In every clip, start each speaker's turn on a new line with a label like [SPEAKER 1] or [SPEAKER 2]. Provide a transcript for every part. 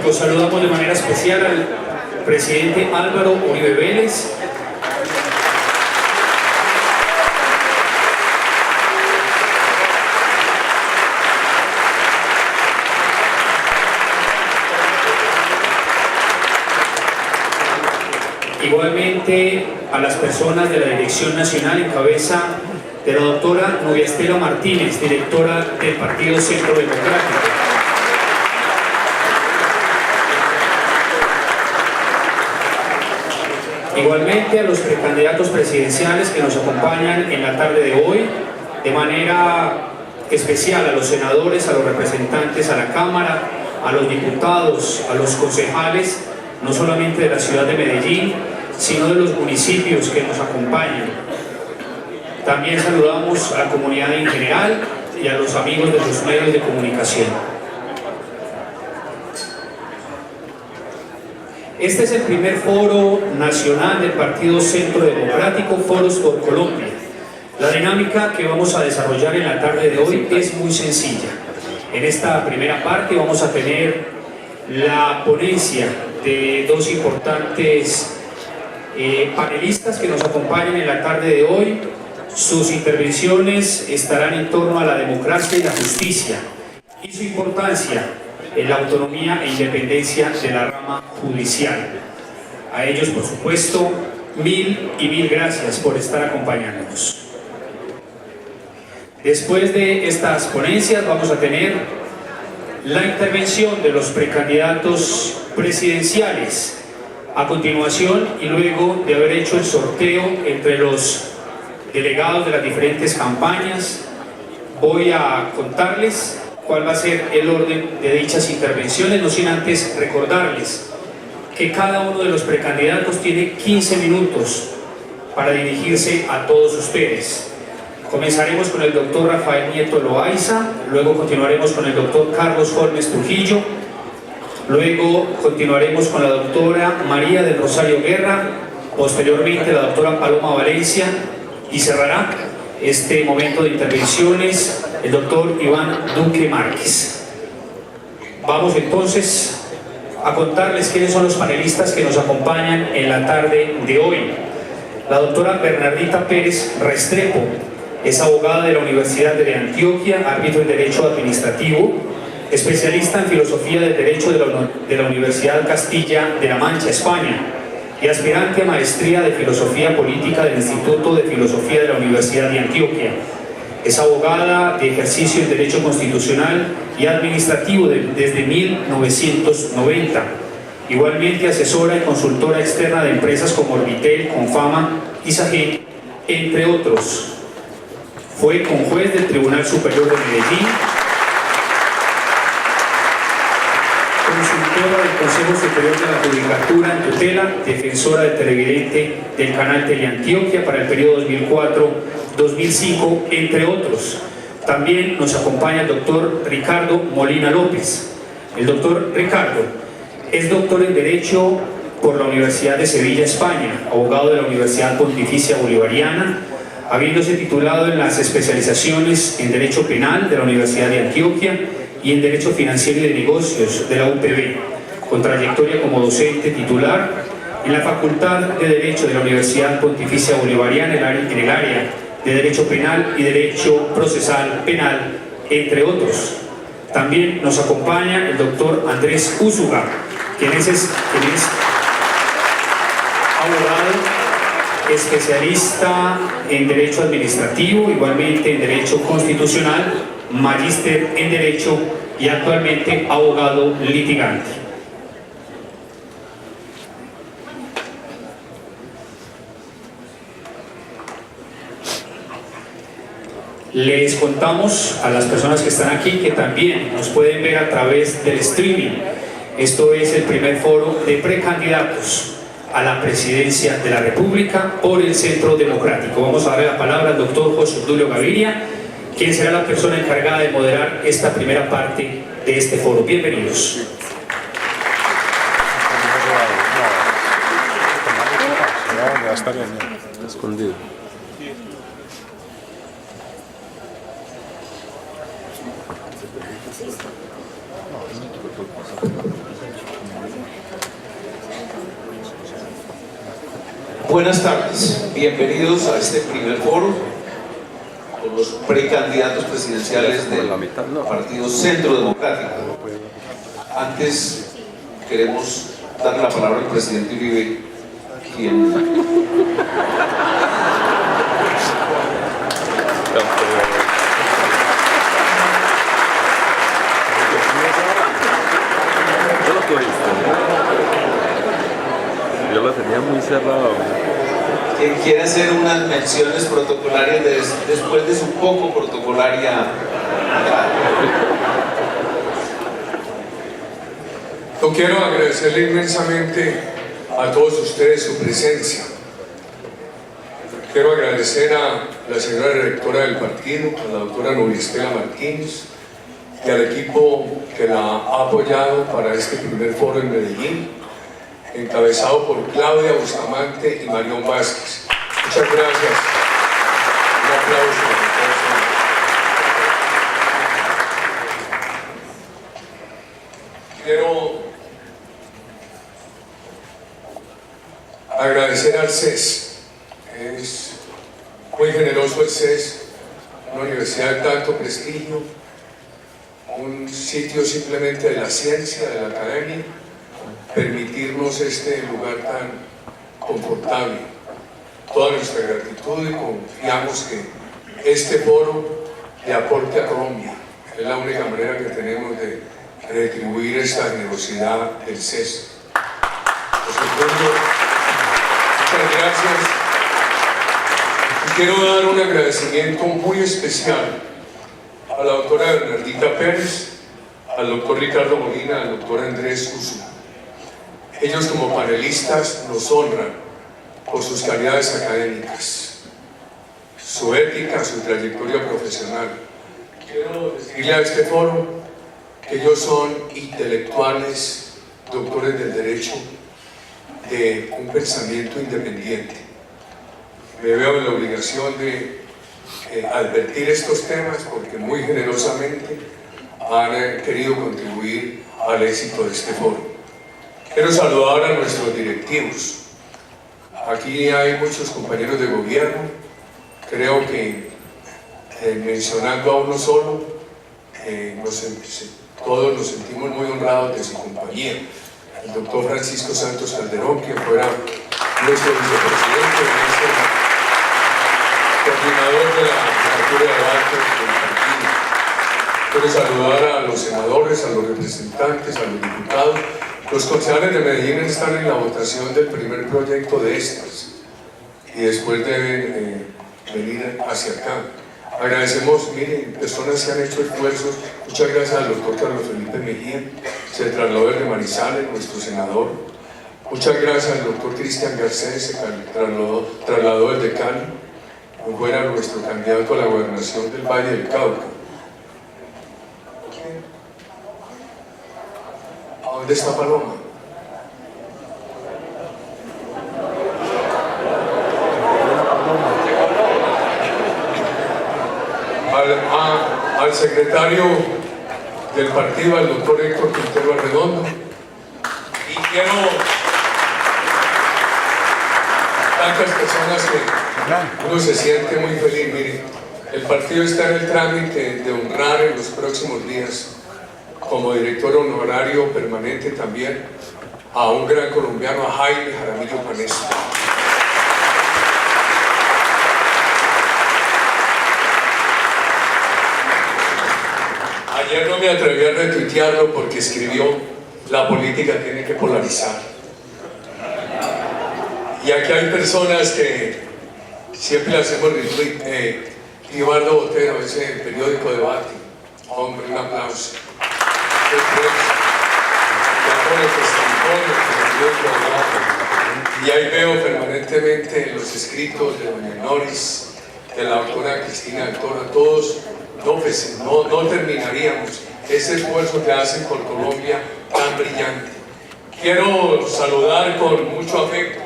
[SPEAKER 1] Democrático. Saludamos de manera especial al presidente Álvaro Uribe Vélez. Igualmente a las personas de la Dirección Nacional en cabeza de la doctora Nubia Estela Martínez, directora del Partido Centro Democrático. Igualmente a los precandidatos presidenciales que nos acompañan en la tarde de hoy, de manera especial a los senadores, a los representantes a la Cámara, a los diputados, a los concejales, no solamente de la ciudad de Medellín, sino de los municipios que nos acompañan. También saludamos a la comunidad en general y a los amigos de los medios de comunicación. Este es el primer foro nacional del Partido Centro Democrático, Foros por Colombia. La dinámica que vamos a desarrollar en la tarde de hoy es muy sencilla. En esta primera parte vamos a tener la ponencia de dos importantes panelistas que nos acompañan en la tarde de hoy. Sus intervenciones estarán en torno a la democracia y la justicia y su importancia en la autonomía e independencia de la rama judicial. A ellos, por supuesto, mil gracias por estar acompañándonos. Después de estas ponencias vamos a tener la intervención de los precandidatos presidenciales. A continuación, y luego de haber hecho el sorteo entre los delegados de las diferentes campañas, voy a contarles cuál va a ser el orden de dichas intervenciones, no sin antes recordarles que cada uno de los precandidatos tiene 15 minutos para dirigirse a todos ustedes. Comenzaremos con el doctor Rafael Nieto Loaiza, luego continuaremos con el doctor Carlos Holmes Trujillo, luego continuaremos con la doctora María del Rosario Guerra, posteriormente la doctora Paloma Valencia, y cerrará este momento de intervenciones el doctor Iván Duque Márquez. Vamos entonces a contarles quiénes son los panelistas que nos acompañan en la tarde de hoy. La doctora Bernardita Pérez Restrepo es abogada de la Universidad de Antioquia, árbitro en Derecho Administrativo, especialista en Filosofía del Derecho de la Universidad Castilla de la Mancha, España, y aspirante a Maestría de Filosofía Política del Instituto de Filosofía de la Universidad de Antioquia. Es abogada de ejercicio en Derecho Constitucional y Administrativo desde 1990. Igualmente asesora y consultora externa de empresas como Orbitel, Confama y Saget, entre otros. Fue conjuez del Tribunal Superior de Medellín, consultora del Consejo Superior de la Judicatura en tutela, defensora del televidente del canal Teleantioquia para el periodo 2004-2005, entre otros. También nos acompaña el doctor Ricardo Molina López. El doctor Ricardo es doctor en Derecho por la Universidad de Sevilla, España, abogado de la Universidad Pontificia Bolivariana, habiéndose titulado en las especializaciones en Derecho Penal de la Universidad de Antioquia y en Derecho Financiero y de Negocios de la UPB, con trayectoria como docente titular en la Facultad de Derecho de la Universidad Pontificia Bolivariana en el área de Derecho Penal y Derecho Procesal Penal, entre otros. También nos acompaña el doctor Andrés Úsuga, quien es abogado, especialista en Derecho Administrativo, igualmente en Derecho Constitucional, magíster en Derecho y actualmente abogado litigante. Les contamos a las personas que están aquí que también nos pueden ver a través del streaming. Esto es el primer foro de precandidatos a la presidencia de la República por el Centro Democrático. Vamos a darle la palabra al doctor José Obdulio Gaviria, quien será la persona encargada de moderar esta primera parte de este foro. Bienvenidos.
[SPEAKER 2] Escondido. Buenas tardes, bienvenidos a este primer foro con los precandidatos presidenciales del Partido Centro Democrático. Antes queremos darle la palabra al presidente Uribe, quien
[SPEAKER 3] yo lo tenía muy cerrado.
[SPEAKER 2] quien quiere hacer unas menciones protocolarias después de su poco protocolaria.
[SPEAKER 4] Yo quiero agradecerle inmensamente a todos ustedes su presencia. Quiero agradecer a la señora directora del partido, a la doctora Nubia Estela Martínez, y al equipo que la ha apoyado para este primer foro en Medellín, encabezado por Claudia Bustamante y Marión Vázquez. Muchas gracias. Un aplauso. Quiero agradecer al CES. Es muy generoso el CES, una universidad de tanto prestigio, un sitio simplemente de la ciencia, de la academia, permitirnos este lugar tan confortable. Toda nuestra gratitud y confiamos que este foro le aporte a Colombia. Es la única manera que tenemos de retribuir esta generosidad del CES. Por segundo, muchas gracias. Y quiero dar un agradecimiento muy especial a la doctora Bernardita Pérez, al doctor Ricardo Molina, al doctor Andrés Usu. Ellos como panelistas nos honran por sus calidades académicas, su ética, su trayectoria profesional. Quiero decirle a este foro que ellos son intelectuales, doctores del derecho, de un pensamiento independiente. Me veo en la obligación de advertir estos temas porque muy generosamente han querido contribuir al éxito de este foro. Quiero saludar a nuestros directivos. Aquí hay muchos compañeros de gobierno. Creo que mencionando a uno solo, todos nos sentimos muy honrados de su compañía. El doctor Francisco Santos Calderón, quien fuera nuestro vicepresidente, nuestro coordinador de la jefatura de debate del partido. Quiero saludar a los senadores, a los representantes, a los diputados. Los concejales de Medellín están en la votación del primer proyecto de estas y después deben venir hacia acá. Agradecemos, miren, personas que han hecho esfuerzos. Muchas gracias al doctor Carlos Felipe Mejía, se trasladó desde Manizales, nuestro senador. Muchas gracias al doctor Cristian Garcés, se trasladó desde Cali, como fuera nuestro candidato a la gobernación del Valle del Cauca. ¿A dónde está Paloma? Al secretario del partido, al doctor Héctor Quintero Arredondo. Y quiero tantas personas que uno se siente muy feliz. Mire, el partido está en el trámite de honrar en los próximos días como director honorario permanente también a un gran colombiano, a Jaime Jaramillo Panessa. Ayer no me atreví a retuitearlo porque escribió: la política tiene que polarizar. Y aquí hay personas que siempre le hacemos retweet. Eduardo Botero, ese periódico Debate, hombre, un aplauso. Y ahí veo permanentemente los escritos de doña Noris, de la doctora Cristina del Toro. Todos no terminaríamos ese esfuerzo que hacen por Colombia tan brillante. Quiero saludar con mucho afecto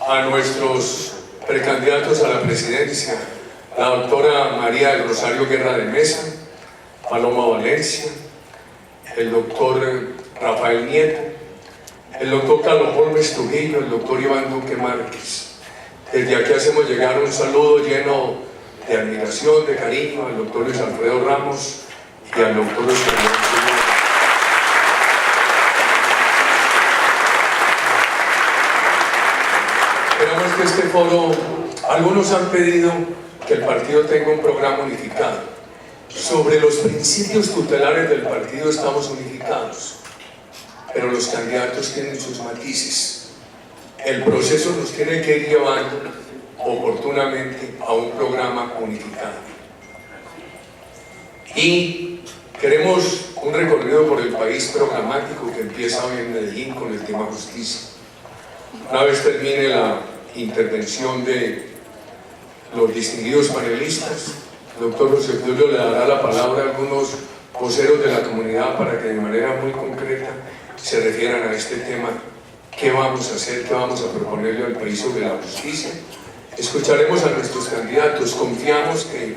[SPEAKER 4] a nuestros precandidatos a la presidencia, la doctora María del Rosario Guerra de Mesa, Paloma Valencia, el doctor Rafael Nieto, el doctor Carlos Holmes Trujillo, el doctor Iván Duque Márquez. Desde aquí hacemos llegar un saludo lleno de admiración, de cariño al doctor Luis Alfredo Ramos y al doctor Oscar León. Esperamos que este foro, algunos han pedido que el partido tenga un programa unificado. Sobre los principios tutelares del partido estamos unificados, pero los candidatos tienen sus matices. El proceso nos tiene que ir llevando oportunamente a un programa unificado. Y queremos un recorrido por el país programático que empieza hoy en Medellín con el tema justicia. Una vez termine la intervención de los distinguidos panelistas, el doctor José Julio le dará la palabra a algunos voceros de la comunidad para que de manera muy concreta se refieran a este tema. ¿Qué vamos a hacer? ¿Qué vamos a proponerle al país sobre la justicia? Escucharemos a nuestros candidatos. Confiamos que...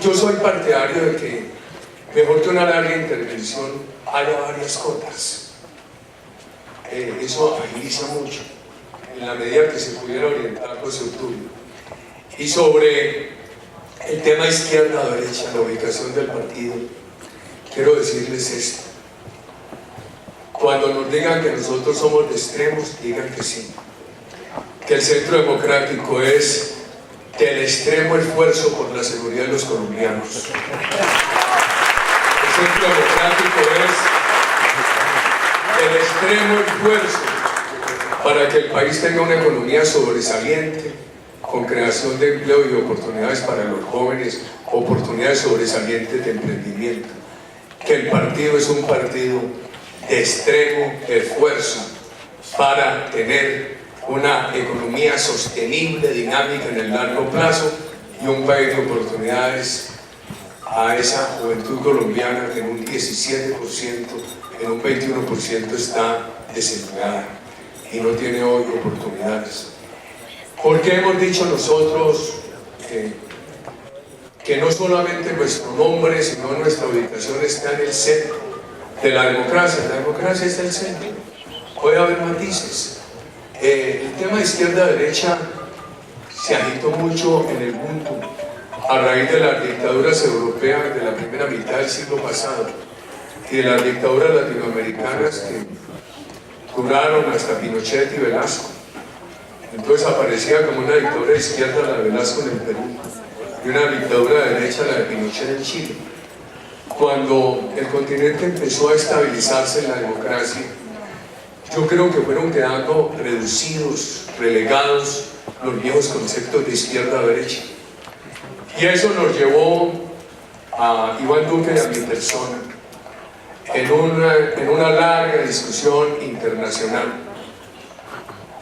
[SPEAKER 4] Yo soy partidario de que mejor que una larga intervención haya varias cotas. Eso agiliza mucho, en la medida que se pudiera orientar José Tulio. Y sobre el tema izquierda-derecha, la ubicación del partido, quiero decirles esto. Cuando nos digan que nosotros somos de extremos, digan que sí. Que el Centro Democrático es del extremo esfuerzo por la seguridad de los colombianos. El Centro Democrático es del extremo esfuerzo para que el país tenga una economía sobresaliente, con creación de empleo y oportunidades para los jóvenes, oportunidades sobresalientes de emprendimiento. Que el partido es un partido de extremo esfuerzo para tener una economía sostenible, dinámica en el largo plazo y un país de oportunidades a esa juventud colombiana que en un 17%, en un 21% está desempleada y no tiene hoy oportunidades. ¿Por qué hemos dicho nosotros que no solamente nuestro nombre, sino nuestra ubicación está en el centro de la democracia? La democracia es el centro. Puede haber matices. El tema de izquierda-derecha se agitó mucho en el mundo a raíz de las dictaduras europeas de la primera mitad del siglo pasado y de las dictaduras latinoamericanas que duraron hasta Pinochet y Velasco. Entonces aparecía como una dictadura de izquierda la de Velasco en el Perú y una dictadura de derecha la de Pinochet en Chile. Cuando el continente empezó a estabilizarse en la democracia, yo creo que fueron quedando reducidos, relegados los viejos conceptos de izquierda-derecha. Y eso nos llevó a Iván Duque y a mi persona en una larga discusión internacional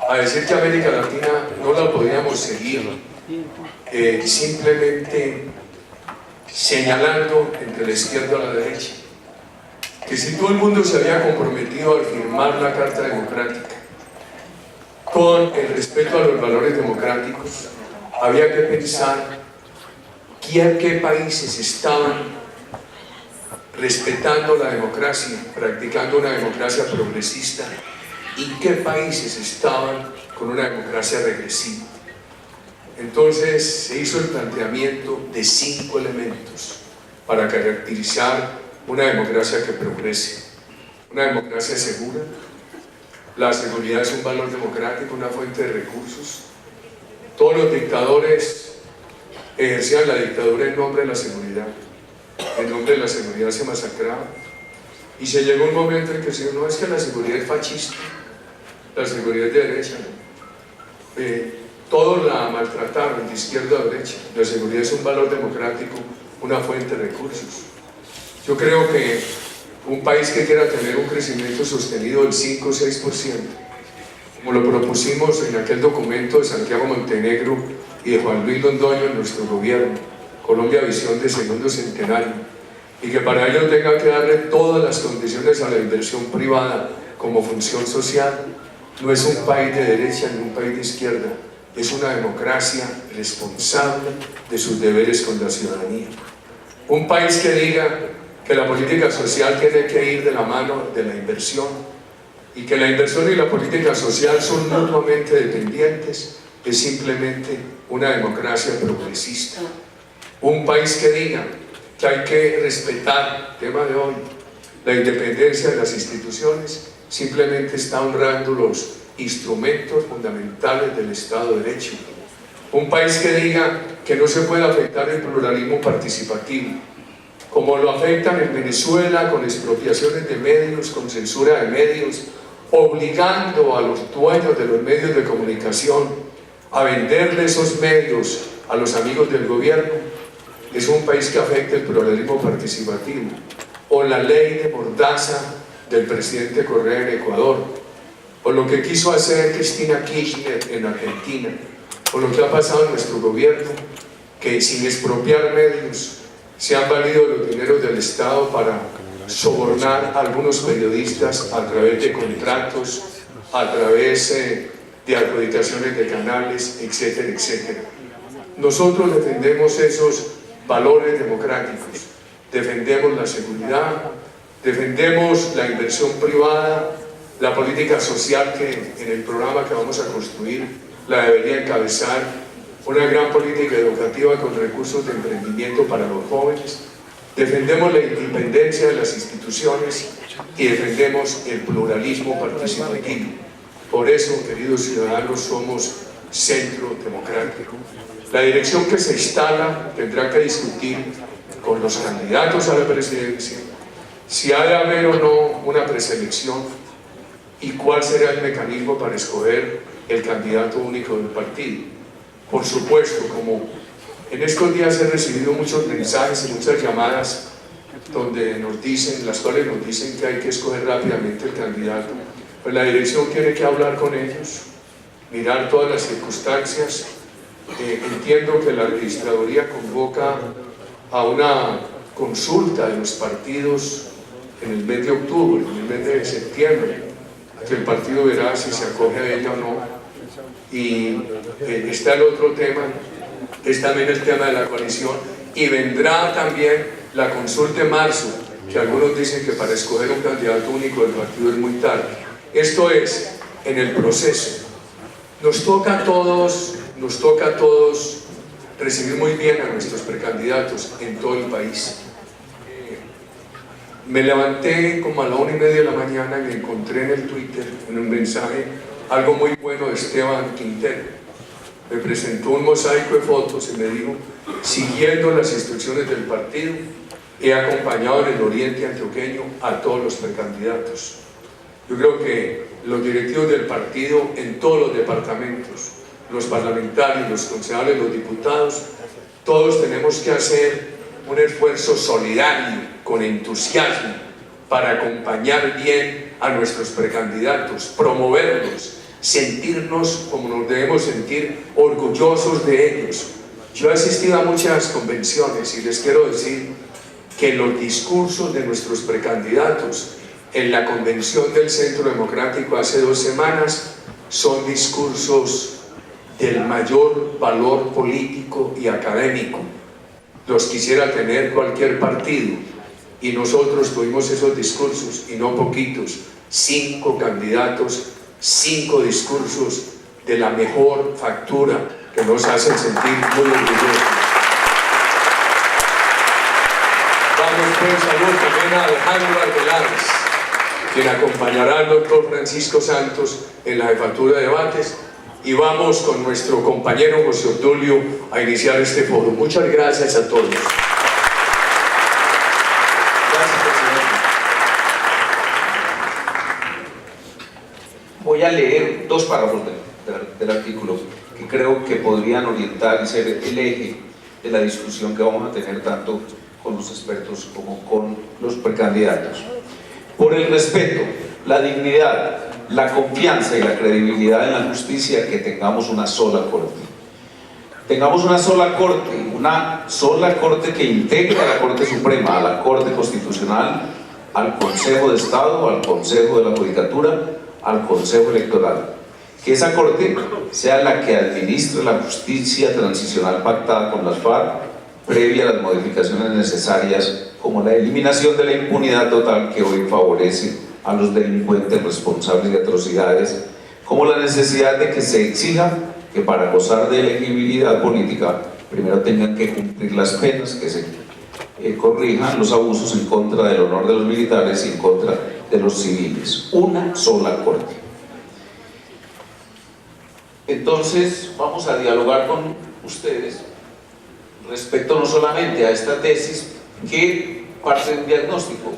[SPEAKER 4] a decir que América Latina no la podíamos seguir simplemente señalando entre la izquierda y la derecha. Que si todo el mundo se había comprometido a firmar la Carta Democrática con el respeto a los valores democráticos, había que pensar qué países estaban respetando la democracia, practicando una democracia progresista, y qué países estaban con una democracia regresiva. Entonces se hizo el planteamiento de 5 elementos para caracterizar una democracia que progrese. Una democracia segura. La seguridad es un valor democrático, una fuente de recursos. Todos los dictadores ejercían la dictadura en nombre de la seguridad. En nombre de la seguridad se masacraba. Y se llegó un momento en que se dijo, no, es que la seguridad es fascista, la seguridad es de derecha. Todos la maltrataron, de izquierda a derecha. La seguridad es un valor democrático, una fuente de recursos. Yo creo que un país que quiera tener un crecimiento sostenido del 5 o 6%, como lo propusimos en aquel documento de Santiago Montenegro y de Juan Luis Londoño en nuestro gobierno, Colombia Visión de Segundo Centenario, y que para ello tenga que darle todas las condiciones a la inversión privada como función social, no es un país de derecha ni un país de izquierda, es una democracia responsable de sus deberes con la ciudadanía. Un país que diga que la política social tiene que ir de la mano de la inversión y que la inversión y la política social son mutuamente dependientes es simplemente una democracia progresista. Un país que diga que hay que respetar, tema de hoy, la independencia de las instituciones, simplemente está honrando los instrumentos fundamentales del Estado de Derecho. Un país que diga que no se puede afectar el pluralismo participativo, como lo afectan en Venezuela con expropiaciones de medios, con censura de medios, obligando a los dueños de los medios de comunicación a venderle esos medios a los amigos del gobierno. Es un país que afecta el pluralismo participativo. O la ley de mordaza del presidente Correa en Ecuador, o lo que quiso hacer Cristina Kirchner en Argentina, o lo que ha pasado en nuestro gobierno, que sin expropiar medios se han valido los dineros del Estado para sobornar a algunos periodistas a través de contratos, a través de adjudicaciones de canales, etcétera, etcétera. Nosotros defendemos esos valores democráticos, defendemos la seguridad, defendemos la inversión privada, la política social que en el programa que vamos a construir la debería encabezar, una gran política educativa con recursos de emprendimiento para los jóvenes, defendemos la independencia de las instituciones y defendemos el pluralismo participativo. Por eso, queridos ciudadanos, somos Centro Democrático. La dirección que se instala tendrá que discutir con los candidatos a la presidencia si ha de haber o no una preselección y cuál será el mecanismo para escoger el candidato único del partido. Por supuesto, como en estos días he recibido muchos mensajes y muchas llamadas donde nos dicen, las cuales nos dicen que hay que escoger rápidamente el candidato, pues la dirección tiene que hablar con ellos, mirar todas las circunstancias. Entiendo que la registraduría convoca a una consulta de los partidos en el mes de octubre, en el mes de septiembre, que el partido verá si se acoge a ella o no. Y está el otro tema, es también el tema de la coalición, y vendrá también la consulta en marzo, que algunos dicen que para escoger un candidato único del partido es muy tarde. Esto es, en el proceso. Nos toca a todos recibir muy bien a nuestros precandidatos en todo el país. Me levanté como a la 1:30 de la mañana y me encontré en el Twitter, en un mensaje, algo muy bueno de Esteban Quintero. Me presentó un mosaico de fotos y me dijo, siguiendo las instrucciones del partido, he acompañado en el oriente antioqueño a todos los precandidatos. Yo creo que los directivos del partido en todos los departamentos, los parlamentarios, los concejales, los diputados, todos tenemos que hacer un esfuerzo solidario, con entusiasmo, para acompañar bien a nuestros precandidatos, promoverlos, sentirnos como nos debemos sentir, orgullosos de ellos. Yo he asistido a muchas convenciones y les quiero decir que los discursos de nuestros precandidatos en la convención del Centro Democrático hace 2 semanas son discursos del mayor valor político y académico. Los quisiera tener cualquier partido, y nosotros tuvimos esos discursos, y no poquitos, 5 candidatos, 5 discursos de la mejor factura que nos hacen sentir muy orgullosos. Vamos pues saludos también a Alejandro Arbeláez, quien acompañará al doctor Francisco Santos en la jefatura de debates, y vamos con nuestro compañero José Obdulio a iniciar este foro. Muchas gracias a todos. Gracias, presidente.
[SPEAKER 2] Voy a leer 2 párrafos del artículo que creo que podrían orientar y ser el eje de la discusión que vamos a tener tanto con los expertos como con los precandidatos. Por el respeto, la dignidad, la confianza y la credibilidad en la justicia, que tengamos una sola corte. Tengamos una sola corte que integre a la Corte Suprema, a la Corte Constitucional, al Consejo de Estado, al Consejo de la Judicatura, al Consejo Electoral. Que esa corte sea la que administre la justicia transicional pactada con las FARC previa a las modificaciones necesarias, como la eliminación de la impunidad total que hoy favorece a los delincuentes responsables de atrocidades, como la necesidad de que se exija que para gozar de elegibilidad política primero tengan que cumplir las penas, que se corrijan los abusos en contra del honor de los militares y en contra de los civiles. Una sola corte. Entonces vamos a dialogar con ustedes respecto no solamente a esta tesis que parte de un diagnóstico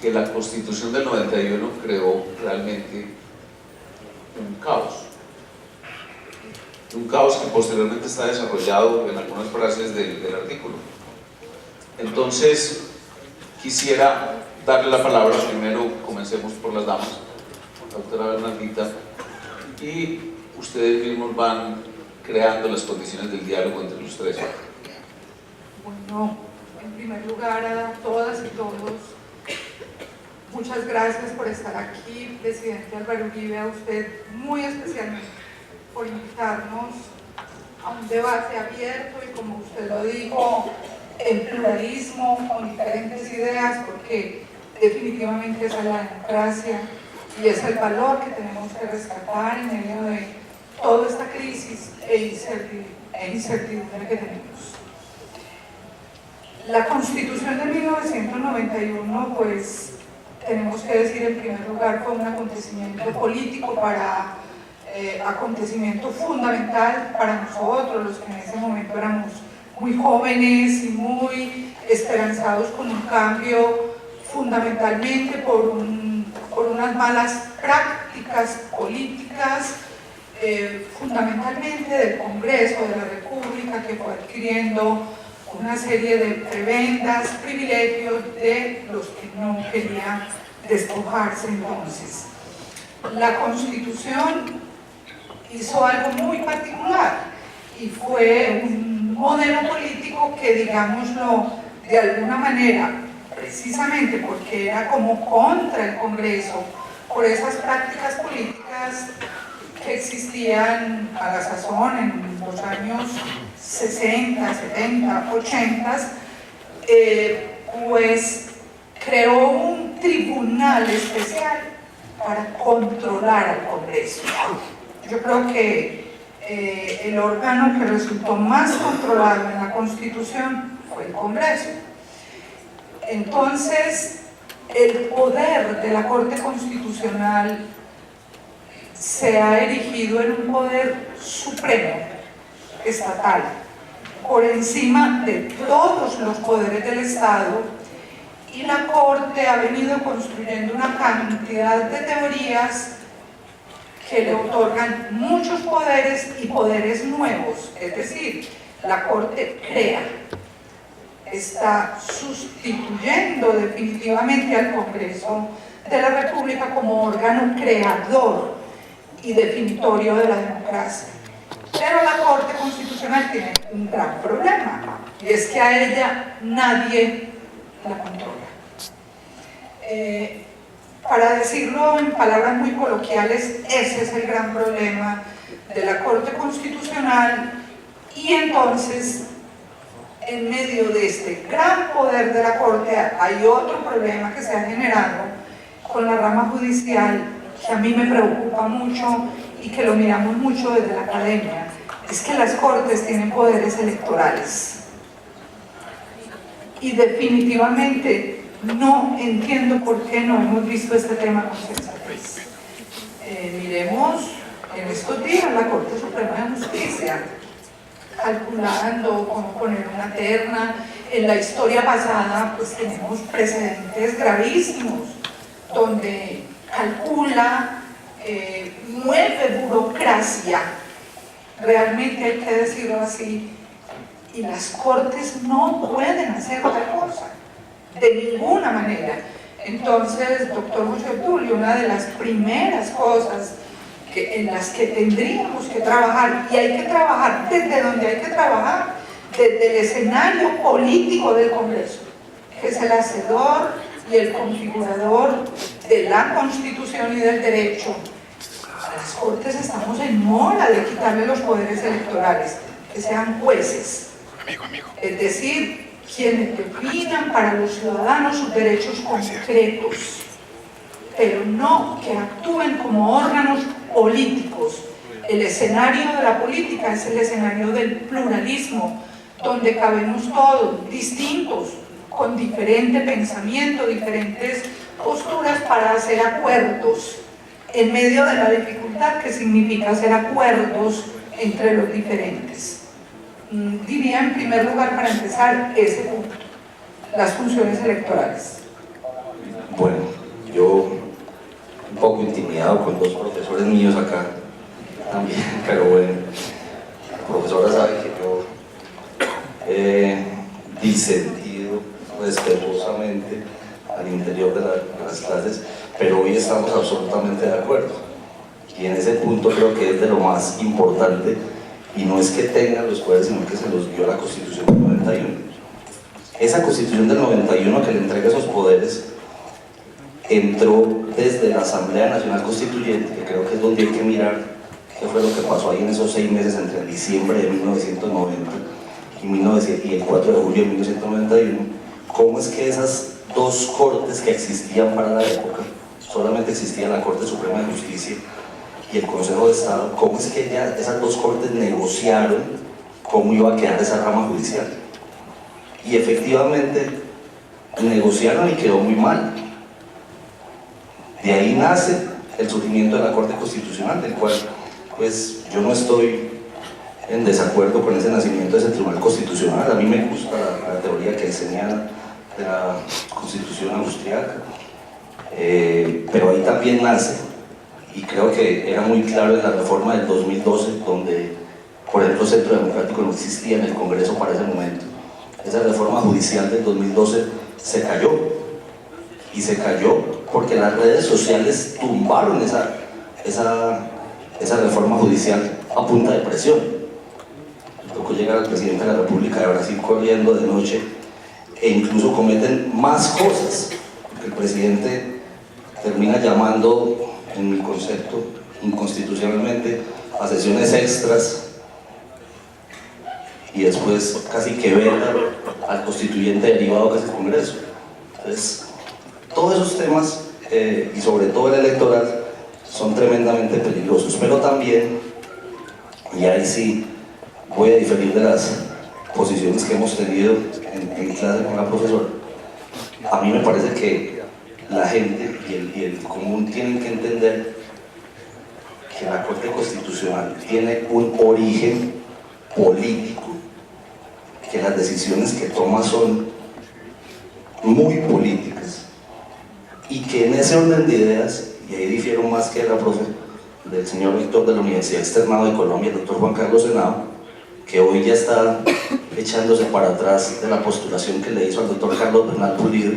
[SPEAKER 2] que la Constitución del 91 creó realmente un caos que posteriormente está desarrollado en algunas frases del artículo. Entonces quisiera darle la palabra, primero comencemos por las damas, doctora Bernardita, y ustedes mismos van creando las condiciones del diálogo entre los tres.
[SPEAKER 5] Bueno, en primer lugar a todas y todos, muchas gracias por estar aquí, presidente Álvaro Uribe, a usted muy especialmente por invitarnos a un debate abierto y, como usted lo dijo, en pluralismo, con diferentes ideas, porque definitivamente esa es la democracia y es el valor que tenemos que rescatar en medio de toda esta crisis e incertidumbre que tenemos. La Constitución de 1991, pues, tenemos que decir en primer lugar, fue un acontecimiento político acontecimiento fundamental para nosotros, los que en ese momento éramos muy jóvenes y muy esperanzados con un cambio, fundamentalmente por unas malas prácticas políticas, fundamentalmente del Congreso de la República, que fue adquiriendo una serie de prebendas, privilegios de los que no querían despojarse. Entonces, la Constitución hizo algo muy particular y fue un modelo político que, digámoslo de alguna manera, precisamente porque era como contra el Congreso, por esas prácticas políticas que existían a la sazón en los años 60, 70, 80, pues creó un tribunal especial para controlar al Congreso. Yo creo que el órgano que resultó más controlado en la Constitución fue el Congreso. Entonces, el poder de la Corte Constitucional se ha erigido en un poder supremo, estatal, por encima de todos los poderes del Estado, y la Corte ha venido construyendo una cantidad de teorías que le otorgan muchos poderes y poderes nuevos. Es decir, la Corte crea, está sustituyendo definitivamente al Congreso de la República como órgano creador y definitorio de la democracia. Pero la Corte Constitucional tiene un gran problema, y es que a ella nadie la controla. Para decirlo en palabras muy coloquiales, ese es el gran problema de la Corte Constitucional, y entonces, en medio de este gran poder de la Corte, hay otro problema que se ha generado con la rama judicial, que a mí me preocupa mucho y que lo miramos mucho desde la academia. Es que las Cortes tienen poderes electorales. Y definitivamente no entiendo por qué no hemos visto este tema con sensatez. Miremos en estos días la Corte Suprema de Justicia calculando cómo poner una terna. En la historia pasada pues tenemos precedentes gravísimos donde calcula, mueve burocracia, realmente hay que decirlo así, y las Cortes no pueden hacer tal cosa, de ninguna manera. Entonces, doctor José Obdulio, una de las primeras cosas en las que tendríamos que trabajar, y hay que trabajar desde donde hay que trabajar, desde el escenario político del Congreso, que es el hacedor y el configurador de la Constitución y del derecho. A las Cortes estamos en mora de quitarle los poderes electorales, que sean jueces, Es decir, quienes definan para los ciudadanos sus derechos concretos, pero no que actúen como órganos políticos. El escenario de la política es el escenario del pluralismo, donde cabemos todos, distintos, con diferente pensamiento, diferentes posturas para hacer acuerdos, en medio de la dificultad que significa hacer acuerdos entre los diferentes. Diría en primer lugar, para empezar, ese punto, las funciones electorales.
[SPEAKER 6] Bueno, yo un poco intimidado con dos profesores míos acá también, pero bueno, la profesora sabe que yo he disentido respetuosamente al interior de las clases, pero hoy estamos absolutamente de acuerdo. Y en ese punto creo que es de lo más importante, y no es que tengan los poderes, sino que se los dio la Constitución del 91. Esa Constitución del 91 que le entrega esos poderes entró desde la Asamblea Nacional Constituyente, que creo que es donde hay que mirar qué fue lo que pasó ahí en esos 6 meses entre diciembre de 1990 y el 4 de julio de 1991, cómo es que esas dos cortes que existían para la época, solamente existía la Corte Suprema de Justicia y el Consejo de Estado, cómo es que ya esas dos cortes negociaron cómo iba a quedar esa rama judicial. Y efectivamente negociaron y quedó muy mal. De ahí nace el surgimiento de la Corte Constitucional, del cual pues yo no estoy en desacuerdo con ese nacimiento de ese Tribunal Constitucional. A mí me gusta la teoría que enseña de la Constitución austriaca, pero ahí también nace, y creo que era muy claro en la reforma del 2012, donde por ejemplo Centro Democrático no existía en el Congreso para ese momento. Esa reforma judicial del 2012 se cayó, y se cayó porque las redes sociales tumbaron esa reforma judicial a punta de presión. Tocó llegar al presidente de la República de Brasil corriendo de noche, e incluso cometen más cosas, porque el presidente termina llamando, en mi concepto, inconstitucionalmente a sesiones extras, y después casi que veta al constituyente derivado que es el Congreso. Entonces, todos esos temas, y sobre todo el electoral, son tremendamente peligrosos, pero también, y ahí sí voy a diferir de las posiciones que hemos tenido en clase con la profesora, a mí me parece que la gente y el común tienen que entender que la Corte Constitucional tiene un origen político, que las decisiones que toma son muy políticas, y que en ese orden de ideas, y ahí difiero más que la profe del señor rector de la Universidad Externado de Colombia, el doctor Juan Carlos Henao, que hoy ya está echándose para atrás de la postulación que le hizo al doctor Carlos Bernal Pulido.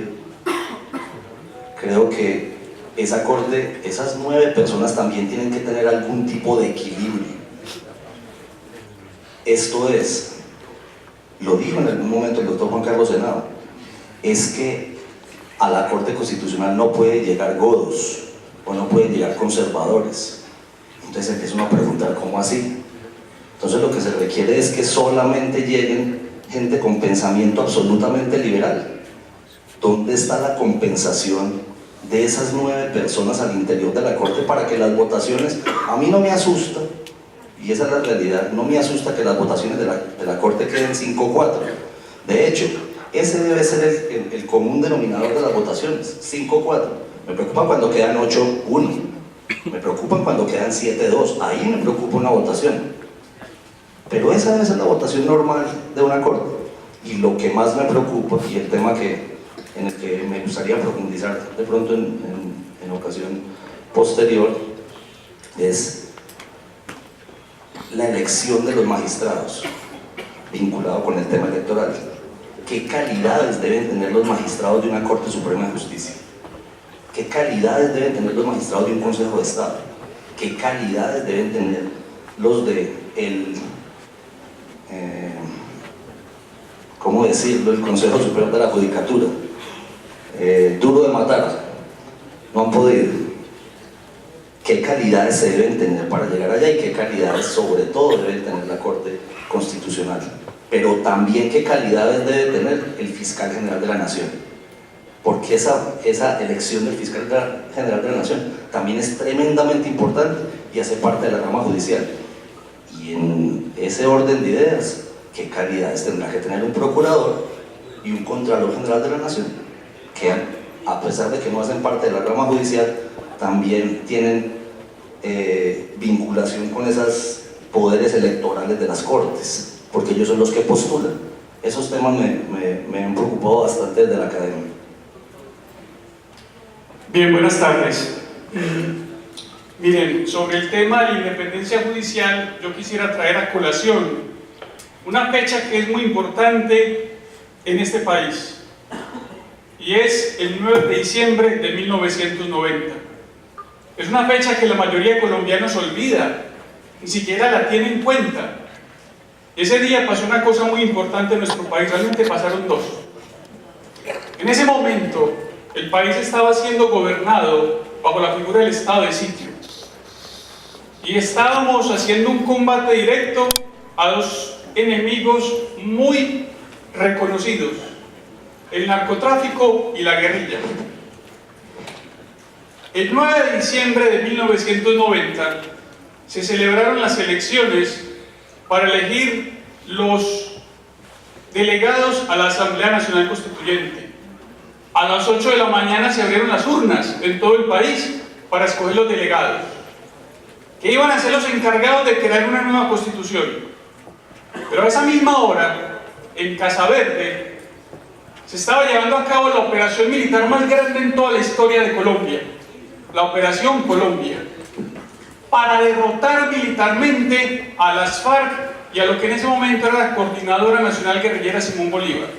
[SPEAKER 6] Creo que esa corte, esas 9 personas también tienen que tener algún tipo de equilibrio. Esto es, lo dijo en algún momento el doctor Juan Carlos Henao, es que a la Corte Constitucional no puede llegar godos o no pueden llegar conservadores. Entonces empieza uno a preguntar, ¿cómo así? Entonces lo que se requiere es que solamente lleguen gente con pensamiento absolutamente liberal. ¿Dónde está la compensación de esas 9 personas al interior de la Corte para que las votaciones, a mí no me asusta, y esa es la realidad, no me asusta que las votaciones de la Corte queden 5-4? De hecho, ese debe ser el común denominador de las votaciones, 5-4. Me preocupa cuando quedan 8-1, me preocupa cuando quedan 7-2, ahí me preocupa una votación. Pero esa debe ser la votación normal de una Corte. Y lo que más me preocupa, y el tema en el que me gustaría profundizar de pronto en ocasión posterior, es la elección de los magistrados, vinculado con el tema electoral. ¿Qué calidades deben tener los magistrados de una Corte Suprema de Justicia? ¿Qué calidades deben tener los magistrados de un Consejo de Estado? ¿Qué calidades deben tener los de ¿cómo decirlo?, el Consejo Superior de la Judicatura? Duro de matar, no han podido. ¿Qué calidades se deben tener para llegar allá, y qué calidades sobre todo deben tener la Corte Constitucional? pero también qué calidades debe tener el fiscal general de la Nación, porque esa elección del fiscal general de la Nación también es tremendamente importante y hace parte de la rama judicial. Y en ese orden de ideas, ¿qué calidades tendrá que tener un procurador y un contralor general de la Nación? Que a pesar de que no hacen parte de la rama judicial, también tienen vinculación con esos poderes electorales de las cortes, porque ellos son los que postulan. Esos temas me han preocupado bastante desde la academia.
[SPEAKER 7] Bien, buenas tardes. Miren, sobre el tema de la independencia judicial, yo quisiera traer a colación una fecha que es muy importante en este país, y es el 9 de diciembre de 1990. Es una fecha que la mayoría de colombianos olvida, ni siquiera la tiene en cuenta. Ese día pasó una cosa muy importante en nuestro país, realmente pasaron dos. En ese momento, el país estaba siendo gobernado bajo la figura del estado de sitio. Y estábamos haciendo un combate directo a dos enemigos muy reconocidos: el narcotráfico y la guerrilla. El 9 de diciembre de 1990 se celebraron las elecciones para elegir los delegados a la Asamblea Nacional Constituyente. A las 8 de la mañana se abrieron las urnas en todo el país para escoger los delegados, que iban a ser los encargados de crear una nueva constitución. Pero a esa misma hora, en Casa Verde, se estaba llevando a cabo la operación militar más grande en toda la historia de Colombia, la Operación Colombia, para derrotar militarmente a las FARC y a lo que en ese momento era la Coordinadora Nacional Guerrillera Simón Bolívar.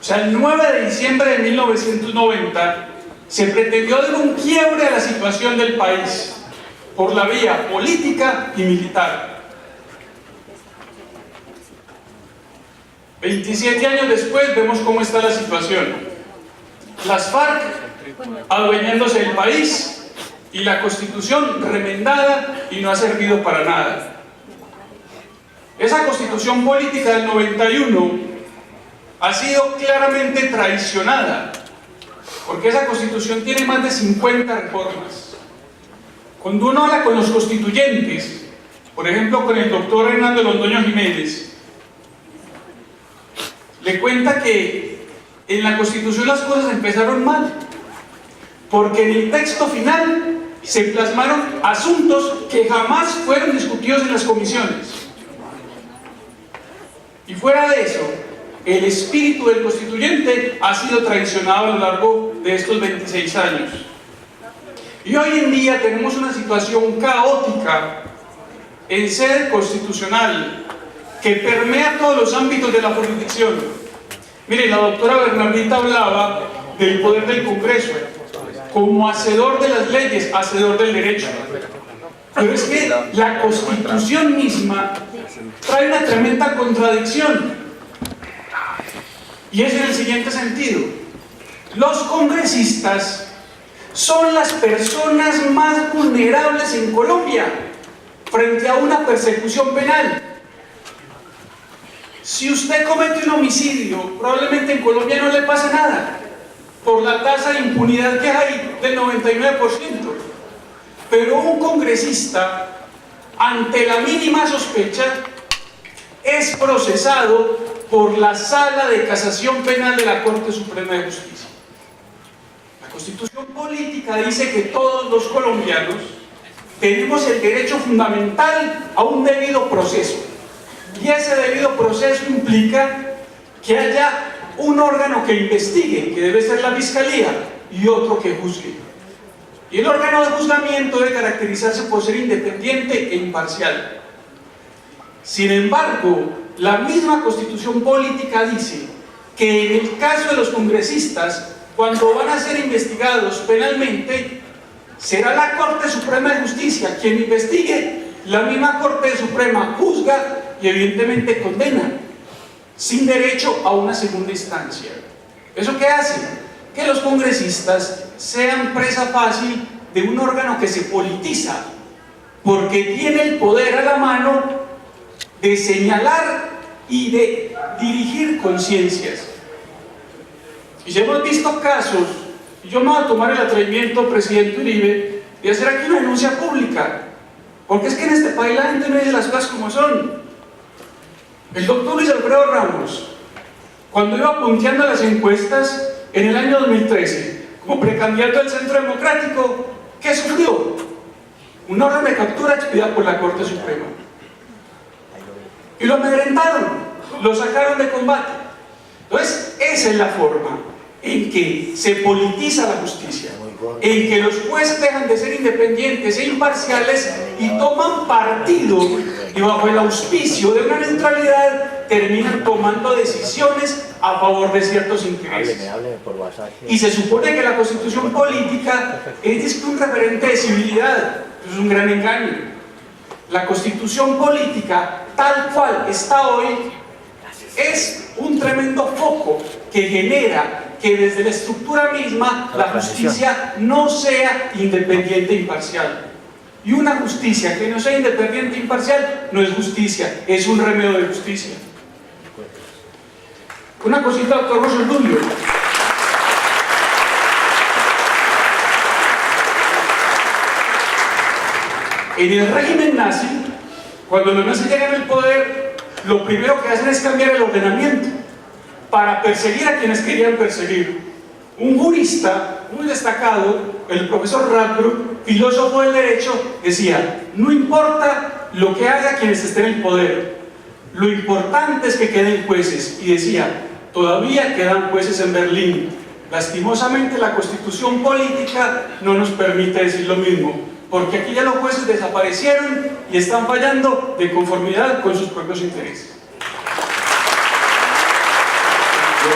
[SPEAKER 7] O sea, el 9 de diciembre de 1990 se pretendió dar un quiebre a la situación del país por la vía política y militar. 27 años después vemos cómo está la situación. Las FARC adueñándose del país y la Constitución remendada y no ha servido para nada. Esa Constitución política del 91 ha sido claramente traicionada, porque esa Constitución tiene más de 50 reformas. Cuando uno habla con los constituyentes, por ejemplo con el doctor Hernando Londoño Jiménez, le cuenta que en la Constitución las cosas empezaron mal, porque en el texto final se plasmaron asuntos que jamás fueron discutidos en las comisiones. Y fuera de eso, el espíritu del constituyente ha sido traicionado a lo largo de estos 26 años. Y hoy en día tenemos una situación caótica en sede constitucional que permea todos los ámbitos de la jurisdicción. Mire, la doctora Bernardita hablaba del poder del Congreso como hacedor de las leyes, hacedor del derecho. Pero es que la Constitución misma trae una tremenda contradicción. Y es en el siguiente sentido: los congresistas son las personas más vulnerables en Colombia frente a una persecución penal. Si usted comete un homicidio, probablemente en Colombia no le pase nada, por la tasa de impunidad que hay del 99%. Pero un congresista, ante la mínima sospecha, es procesado por la Sala de Casación Penal de la Corte Suprema de Justicia. La Constitución política dice que todos los colombianos tenemos el derecho fundamental a un debido proceso. Y ese debido proceso implica que haya un órgano que investigue, que debe ser la Fiscalía, y otro que juzgue. Y el órgano de juzgamiento debe caracterizarse por ser independiente e imparcial. Sin embargo, la misma Constitución política dice que en el caso de los congresistas, cuando van a ser investigados penalmente, será la Corte Suprema de Justicia quien investigue, la misma Corte Suprema juzga y evidentemente condena, sin derecho a una segunda instancia. ¿Eso qué hace? Que los congresistas sean presa fácil de un órgano que se politiza, porque tiene el poder a la mano de señalar y de dirigir conciencias. Y si hemos visto casos, y yo me voy a tomar el atrevimiento, presidente Uribe, de hacer aquí una denuncia pública, porque es que en este país la gente no dice las cosas como son. El doctor Luis Alfredo Ramos, cuando iba punteando las encuestas en el año 2013, como precandidato del Centro Democrático, ¿qué sufrió? Una orden de captura expedida por la Corte Suprema. Y lo amedrentaron, lo sacaron de combate. Entonces, esa es la forma en que se politiza la justicia, en que los jueces dejan de ser independientes e imparciales y toman partido, y bajo el auspicio de una neutralidad terminan tomando decisiones a favor de ciertos intereses. Y se supone que la constitución política es un referente de civilidad. Eso es un gran engaño. La constitución política, tal cual está hoy, es un tremendo foco que genera que desde la estructura misma la justicia no sea independiente e imparcial. Y una justicia que no sea independiente e imparcial no es justicia, es un remedio de justicia. Una cosita, doctor José Rubio. En el régimen nazi, cuando los nazis llegan al poder, lo primero que hacen es cambiar el ordenamiento para perseguir a quienes querían perseguir. Un jurista muy destacado, el profesor Radbruch, filósofo del derecho, decía: no importa lo que haga quienes estén en el poder, lo importante es que queden jueces. Y decía: todavía quedan jueces en Berlín. Lastimosamente la constitución política no nos permite decir lo mismo, porque aquí ya los jueces desaparecieron y están fallando de conformidad con sus propios intereses.
[SPEAKER 2] Yo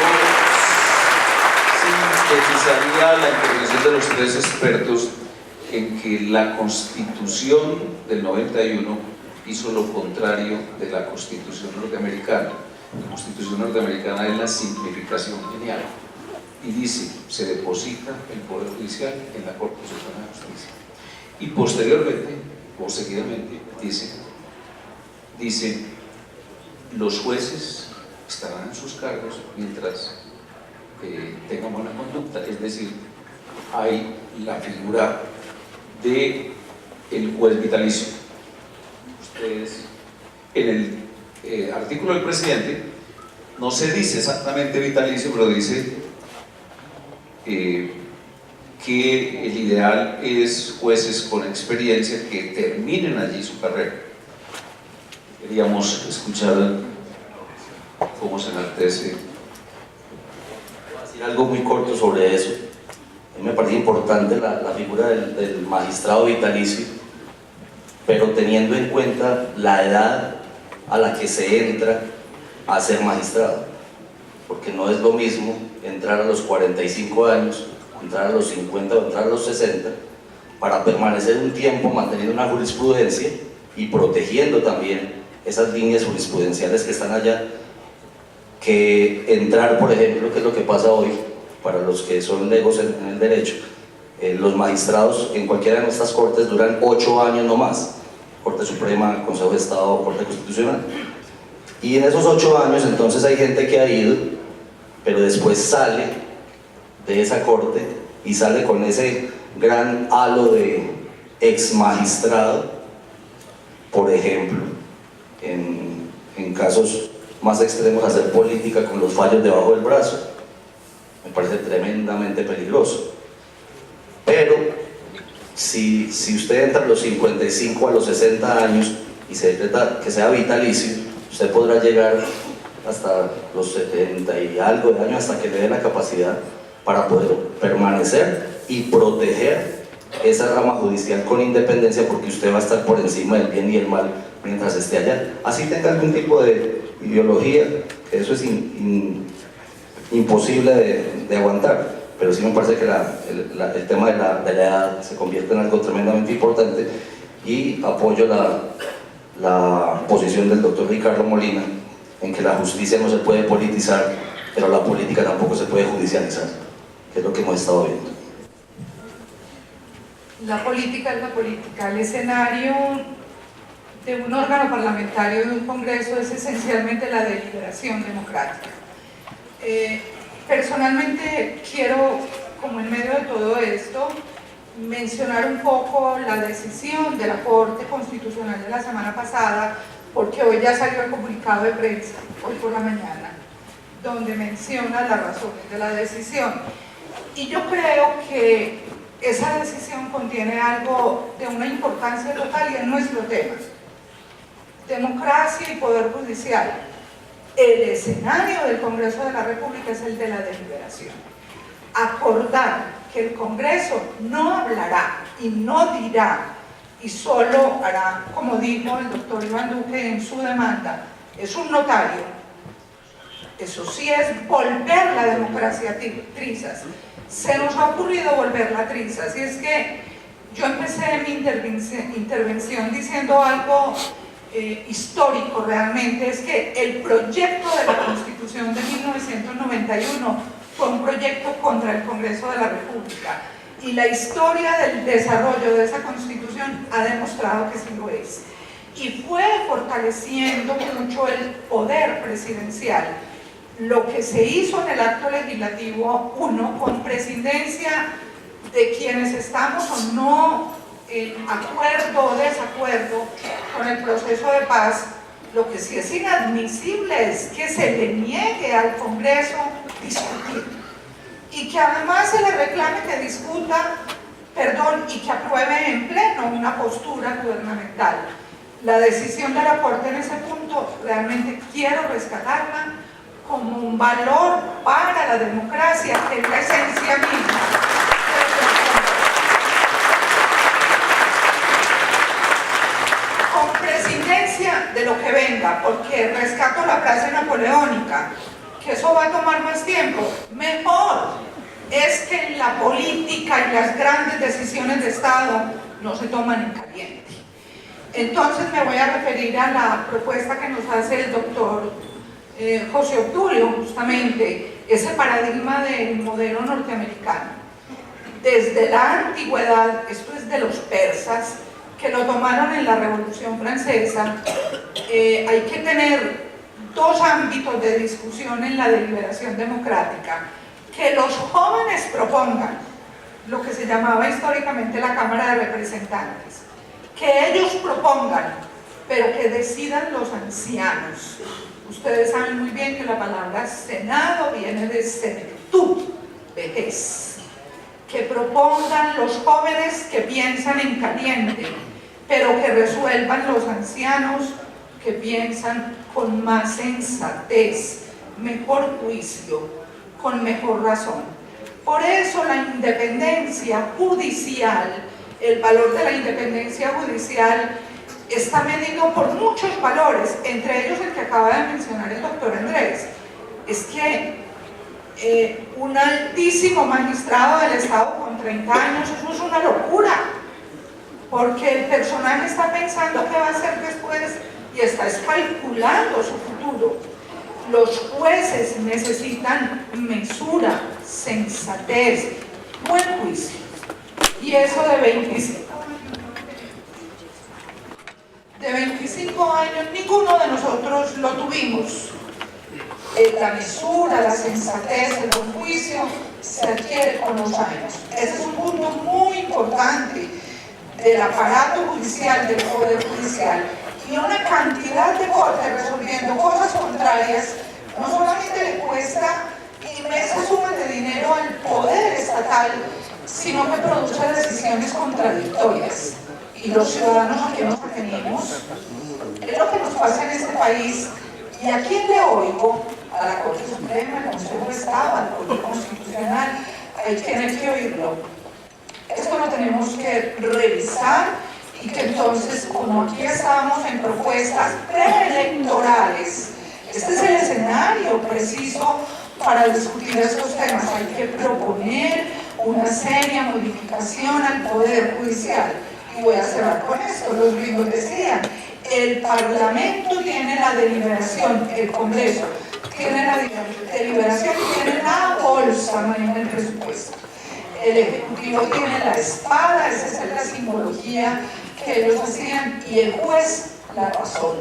[SPEAKER 2] sintetizaría la intervención de los tres expertos en que la Constitución del 91 hizo lo contrario de la Constitución norteamericana. La Constitución norteamericana es la simplificación genial y dice: se deposita el Poder Judicial en la Corte Suprema de Justicia. Y posteriormente, o seguidamente, dice: los jueces estarán en sus cargos mientras tengan buena conducta. Es decir, hay la figura de el juez vitalicio. Ustedes, en el artículo del presidente no se dice exactamente vitalicio, pero dice que el ideal es jueces con experiencia que terminen allí su carrera. Queríamos escuchar cómo se enaltece.
[SPEAKER 6] Voy a decir algo muy corto sobre eso. A mí me parece importante la figura del magistrado vitalicio, pero teniendo en cuenta la edad a la que se entra a ser magistrado, porque no es lo mismo entrar a los 45 años, entrar a los 50 o entrar a los 60, para permanecer un tiempo manteniendo una jurisprudencia y protegiendo también esas líneas jurisprudenciales que están allá, que entrar, por ejemplo, que es lo que pasa hoy, para los que son legos en el derecho, los magistrados en cualquiera de nuestras cortes duran 8 años no más, Corte Suprema, Consejo de Estado, Corte Constitucional, y en esos 8 años entonces hay gente que ha ido, pero después sale de esa corte y sale con ese gran halo de ex magistrado, por ejemplo, en casos más extremos, hacer política con los fallos debajo del brazo. Me parece tremendamente peligroso. Pero si usted entra a los 55, a los 60 años y se decreta que sea vitalicio, usted podrá llegar hasta los 70 y algo de años, hasta que le dé la capacidad para poder permanecer y proteger esa rama judicial con independencia, porque usted va a estar por encima del bien y el mal mientras esté allá. Así tenga algún tipo de ideología, que eso es imposible de aguantar, pero sí me parece que el tema de la edad se convierte en algo tremendamente importante, y apoyo la posición del doctor Ricardo Molina en que la justicia no se puede politizar, pero la política tampoco se puede judicializar, que es lo que hemos estado viendo.
[SPEAKER 5] La política es la política. El escenario de un órgano parlamentario, de un congreso, es esencialmente la deliberación democrática. Personalmente quiero, como en medio de todo esto, mencionar un poco la decisión de la Corte Constitucional de la semana pasada, porque hoy ya salió el comunicado de prensa, hoy por la mañana, donde menciona las razones de la decisión. Y yo creo que esa decisión contiene algo de una importancia total y en nuestro tema. Democracia y poder judicial. El escenario del Congreso de la República es el de la deliberación. Acordar que el Congreso no hablará y no dirá y solo hará, como dijo el doctor Iván Duque en su demanda, es un notario. Eso sí es volver la democracia a trizas. Se nos ha ocurrido volverla a trizas. Y es que yo empecé mi intervención diciendo algo histórico realmente, es que el proyecto de la Constitución de 1991 fue un proyecto contra el Congreso de la República, y la historia del desarrollo de esa Constitución ha demostrado que sí lo es, y fue fortaleciendo mucho el poder presidencial. Lo que se hizo en el acto legislativo 1, con presidencia de quienes estamos o no en acuerdo o desacuerdo con el proceso de paz, lo que sí es inadmisible es que se le niegue al Congreso discutir y que además se le reclame que discuta, y que apruebe en pleno una postura gubernamental. La decisión de la Corte en ese punto realmente quiero rescatarla como un valor para la democracia, que es la esencia misma. Con presidencia de lo que venga, porque rescato la frase napoleónica, que eso va a tomar más tiempo, mejor. Es que en la política y las grandes decisiones de Estado no se toman en caliente. Entonces me voy a referir a la propuesta que nos hace el doctor José Obdulio, justamente, ese paradigma del modelo norteamericano. Desde la antigüedad, esto es de los persas, que lo tomaron en la Revolución Francesa, hay que tener dos ámbitos de discusión en la deliberación democrática: que los jóvenes propongan, lo que se llamaba históricamente la Cámara de Representantes, que ellos propongan, pero que decidan los ancianos. Ustedes saben muy bien que la palabra Senado viene de senectud, vejez. Que propongan los jóvenes que piensan en caliente, pero que resuelvan los ancianos que piensan con más sensatez, mejor juicio, con mejor razón. Por eso la independencia judicial, el valor de la independencia judicial está medido por muchos valores, entre ellos el que acaba de mencionar el doctor Andrés. Es que un altísimo magistrado del Estado con 30 años, eso es una locura, porque el personaje está pensando qué va a hacer después y está calculando su futuro. Los jueces necesitan mesura, sensatez, buen juicio, y eso de 25 años ninguno de nosotros lo tuvimos. La mesura, la sensatez, el buen juicio se adquiere con los años. Ese es un punto muy importante del aparato judicial, del poder judicial. Y una cantidad de cortes resolviendo cosas contrarias no solamente le cuesta inmensas sumas de dinero al poder estatal, sino que produce decisiones contradictorias. Y los ciudadanos a quien nos atenemos, es lo que nos pasa en este país. ¿Y a quién le oigo? A la Corte Suprema, al Consejo de Estado, al Poder Constitucional. Hay que oírlo. Esto lo tenemos que revisar, y que entonces, como aquí estamos en propuestas preelectorales, este es el escenario preciso para discutir estos temas. Hay que proponer una seria modificación al Poder Judicial. Y voy a cerrar con esto. Los gringos decían, el Parlamento tiene la deliberación, el Congreso tiene la deliberación, tiene la bolsa, maneja el presupuesto. El Ejecutivo tiene la espada, esa es la simbología que ellos hacían, y el juez la razón.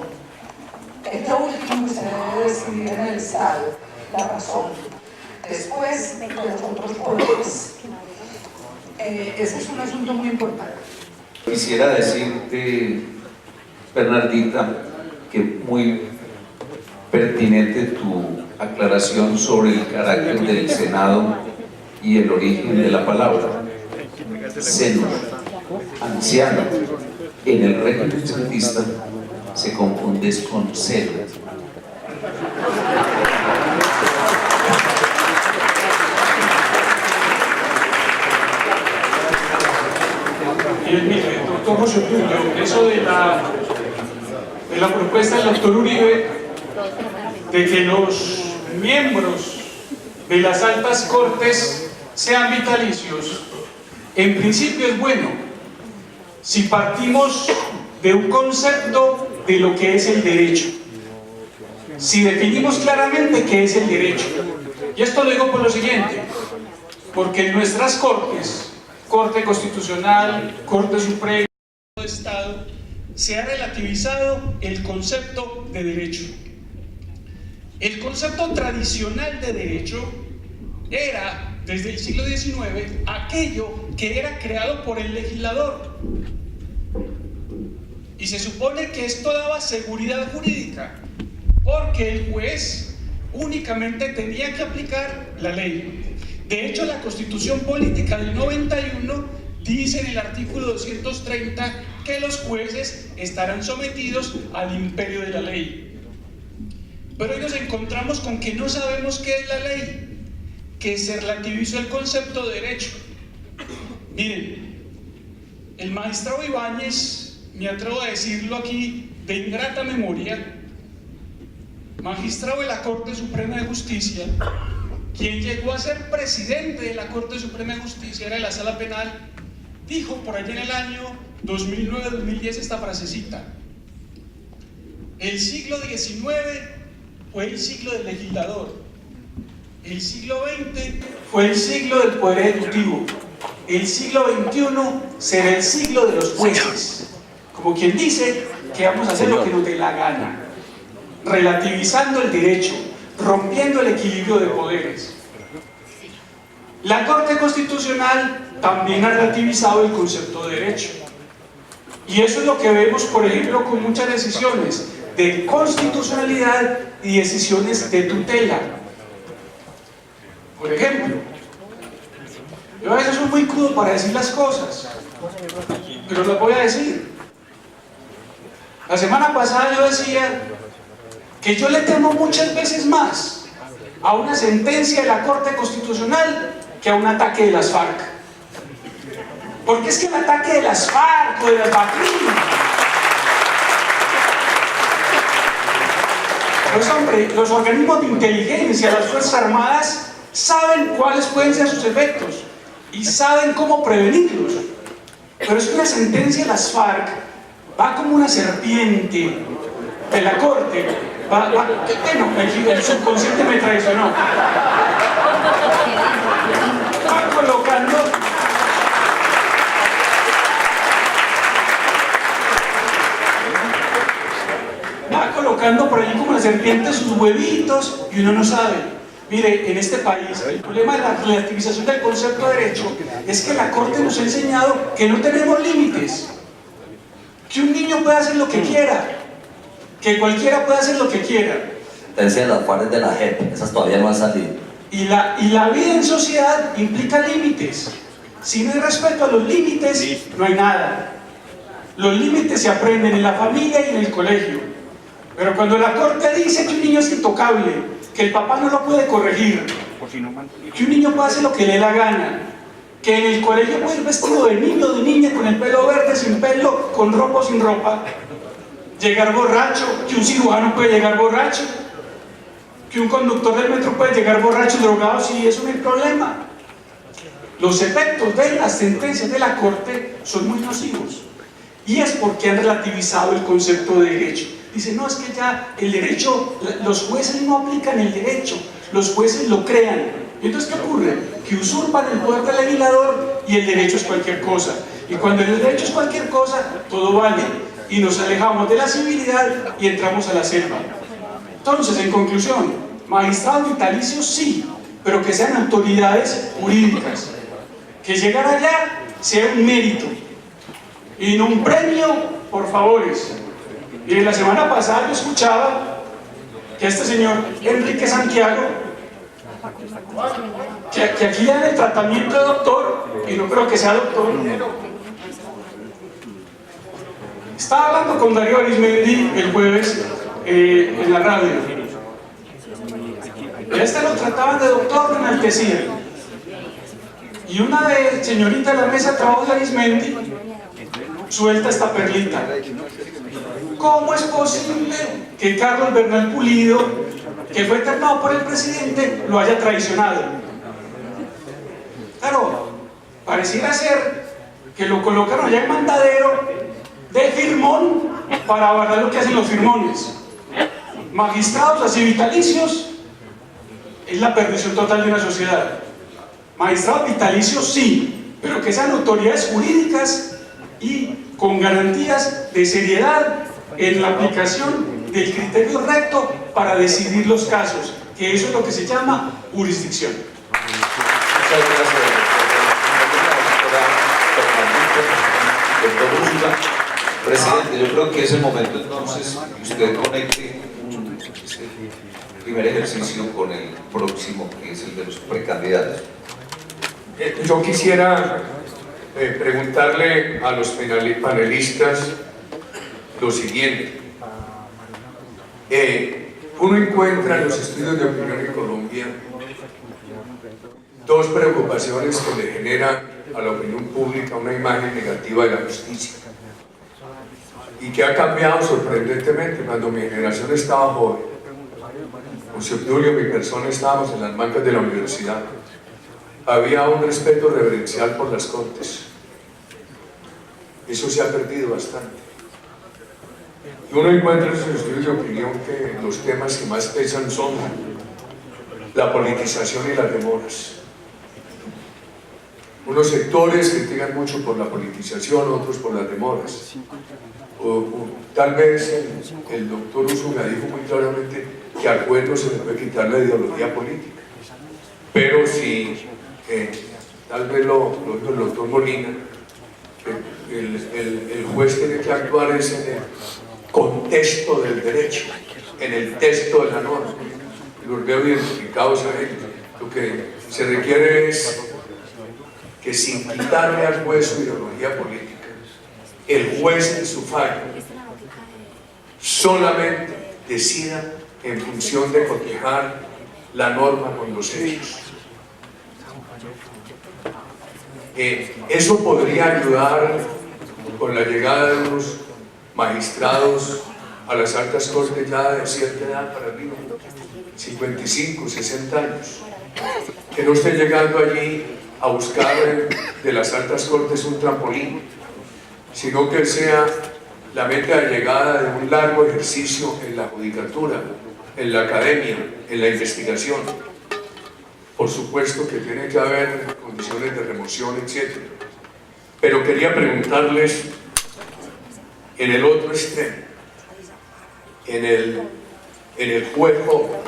[SPEAKER 5] Es lo último que se debe decidir en el Estado, la razón. Después, de los otros poderes. Ese es un asunto muy importante.
[SPEAKER 2] Quisiera decirte, Bernardita, que muy pertinente tu aclaración sobre el carácter del Senado y el origen de la palabra. Seno, anciano, en el régimen santista se confunde con seno.
[SPEAKER 7] Mire, doctor José Tulio, eso de la propuesta del doctor Uribe de que los miembros de las altas cortes sean vitalicios, en principio es bueno, si partimos de un concepto de lo que es el derecho, si definimos claramente qué es el derecho. Y esto lo digo por lo siguiente, porque en nuestras cortes, Corte Constitucional, Corte Suprema, de Estado, se ha relativizado el concepto de derecho. El concepto tradicional de derecho era, desde el siglo XIX, aquello que era creado por el legislador. Y se supone que esto daba seguridad jurídica, porque el juez únicamente tenía que aplicar la ley. De hecho, la Constitución Política del 91 dice en el artículo 230 que los jueces estarán sometidos al imperio de la ley. Pero hoy nos encontramos con que no sabemos qué es la ley, que se relativizó el concepto de derecho. Miren, el magistrado Ibáñez, me atrevo a decirlo aquí de ingrata memoria, magistrado de la Corte Suprema de Justicia, quien llegó a ser presidente de la Corte Suprema de Justicia, era de la Sala Penal, dijo por allá en el año 2009-2010 esta frasecita: el siglo XIX fue el siglo del legislador, el siglo XX fue el siglo del poder ejecutivo, el siglo XXI será el siglo de los jueces. Como quien dice que vamos a hacer lo que nos dé la gana, relativizando el derecho, rompiendo el equilibrio de poderes. La Corte Constitucional también ha relativizado el concepto de derecho. Y eso es lo que vemos, por ejemplo, con muchas decisiones de constitucionalidad y decisiones de tutela. Por ejemplo, yo a veces soy muy crudo para decir las cosas, pero las voy a decir. La semana pasada yo decía que yo le temo muchas veces más a una sentencia de la Corte Constitucional que a un ataque de las FARC. Porque es que el ataque de las FARC o de las BACRIM, pues hombre, los organismos de inteligencia, las Fuerzas Armadas saben cuáles pueden ser sus efectos y saben cómo prevenirlos. Pero es que una sentencia de las FARC va como una serpiente de la Corte. El subconsciente me traicionó. Va colocando por allí como la serpiente sus huevitos y uno no sabe. Mire, en este país el problema de la relativización del concepto de derecho es que la Corte nos ha enseñado que no tenemos límites, que un niño puede hacer lo que quiera, que cualquiera puede hacer lo que quiera.
[SPEAKER 6] Decía las FARC de la JEP, esas todavía no han salido.
[SPEAKER 7] Y la vida en sociedad implica límites. Si no hay respeto a los límites, no hay nada. Los límites se aprenden en la familia y en el colegio. Pero cuando la Corte dice que un niño es intocable, que el papá no lo puede corregir, que un niño puede hacer lo que le dé la gana, que en el colegio puede ir vestido de niño o de niña, con el pelo verde, sin pelo, con ropa o sin ropa, llegar borracho, que un cirujano puede llegar borracho, que un conductor del metro puede llegar borracho, drogado, sí, eso no hay problema. Los efectos de las sentencias de la Corte son muy nocivos. Y es porque han relativizado el concepto de derecho. Dicen, no, es que ya el derecho, los jueces no aplican el derecho, los jueces lo crean. ¿Y entonces qué ocurre? Que usurpan el poder del legislador y el derecho es cualquier cosa. Y cuando el derecho es cualquier cosa, todo vale. y nos alejamos de la civilidad y entramos a la selva. Entonces, en conclusión, magistrados vitalicios sí, pero que sean autoridades jurídicas, que llegar allá sea un mérito y no un premio por favores. Y la semana pasada yo escuchaba que este señor Enrique Santiago, que aquí le dan el tratamiento de doctor, y no creo que sea doctor, estaba hablando con Darío Arismendi el jueves en la radio. Y a este lo trataban de doctor, lo enaltecían. Y una vez, señorita de la mesa de trabajo de Arismendi, suelta esta perlita. ¿Cómo es posible que Carlos Bernal Pulido, que fue tratado por el presidente, lo haya traicionado? Claro, pareciera ser que lo colocaron allá en Mandadero de firmón para abarcar lo que hacen los firmones. Magistrados así vitalicios es la perdición total de una sociedad. Magistrados vitalicios sí, pero que sean autoridades jurídicas y con garantías de seriedad en la aplicación del criterio recto para decidir los casos, que eso es lo que se llama jurisdicción.
[SPEAKER 2] Muchas gracias, doctor Úrsula. Presidente, yo creo que es el momento entonces que usted conecte este primer ejercicio con el próximo, que es el de los precandidatos.
[SPEAKER 4] Yo quisiera preguntarle a los panelistas lo siguiente. Uno encuentra en los estudios de opinión en Colombia dos preocupaciones que le generan a la opinión pública una imagen negativa de la justicia y que ha cambiado sorprendentemente. Cuando mi generación estaba joven, José Obdulio y mi persona estábamos en las bancas de la universidad, había un respeto reverencial por las cortes. Eso se ha perdido bastante. Y uno encuentra en sus estudios de opinión que los temas que más pesan son la politización y las demoras. Unos sectores critican mucho por la politización, otros por las demoras. Tal vez el doctor Úrsula dijo muy claramente que al juez no se le puede quitar la ideología política. Pero si, tal vez lo dijo el doctor Molina, el juez tiene que actuar en el contexto del derecho, en el texto de la norma. Los veo identificados a ellos. Lo que se requiere es que, sin quitarle al juez su ideología política, el juez en su fallo solamente decida en función de cotejar la norma con los hechos. Eso podría ayudar con la llegada de unos magistrados a las altas cortes ya de cierta edad para arriba, 55, 60 años, que no estén llegando allí a buscar de las altas cortes un trampolín, sino que sea la meta de llegada de un largo ejercicio en la judicatura, en la academia, en la investigación. Por supuesto que tiene que haber condiciones de remoción, etc. Pero quería preguntarles, en el otro extremo, en el juego,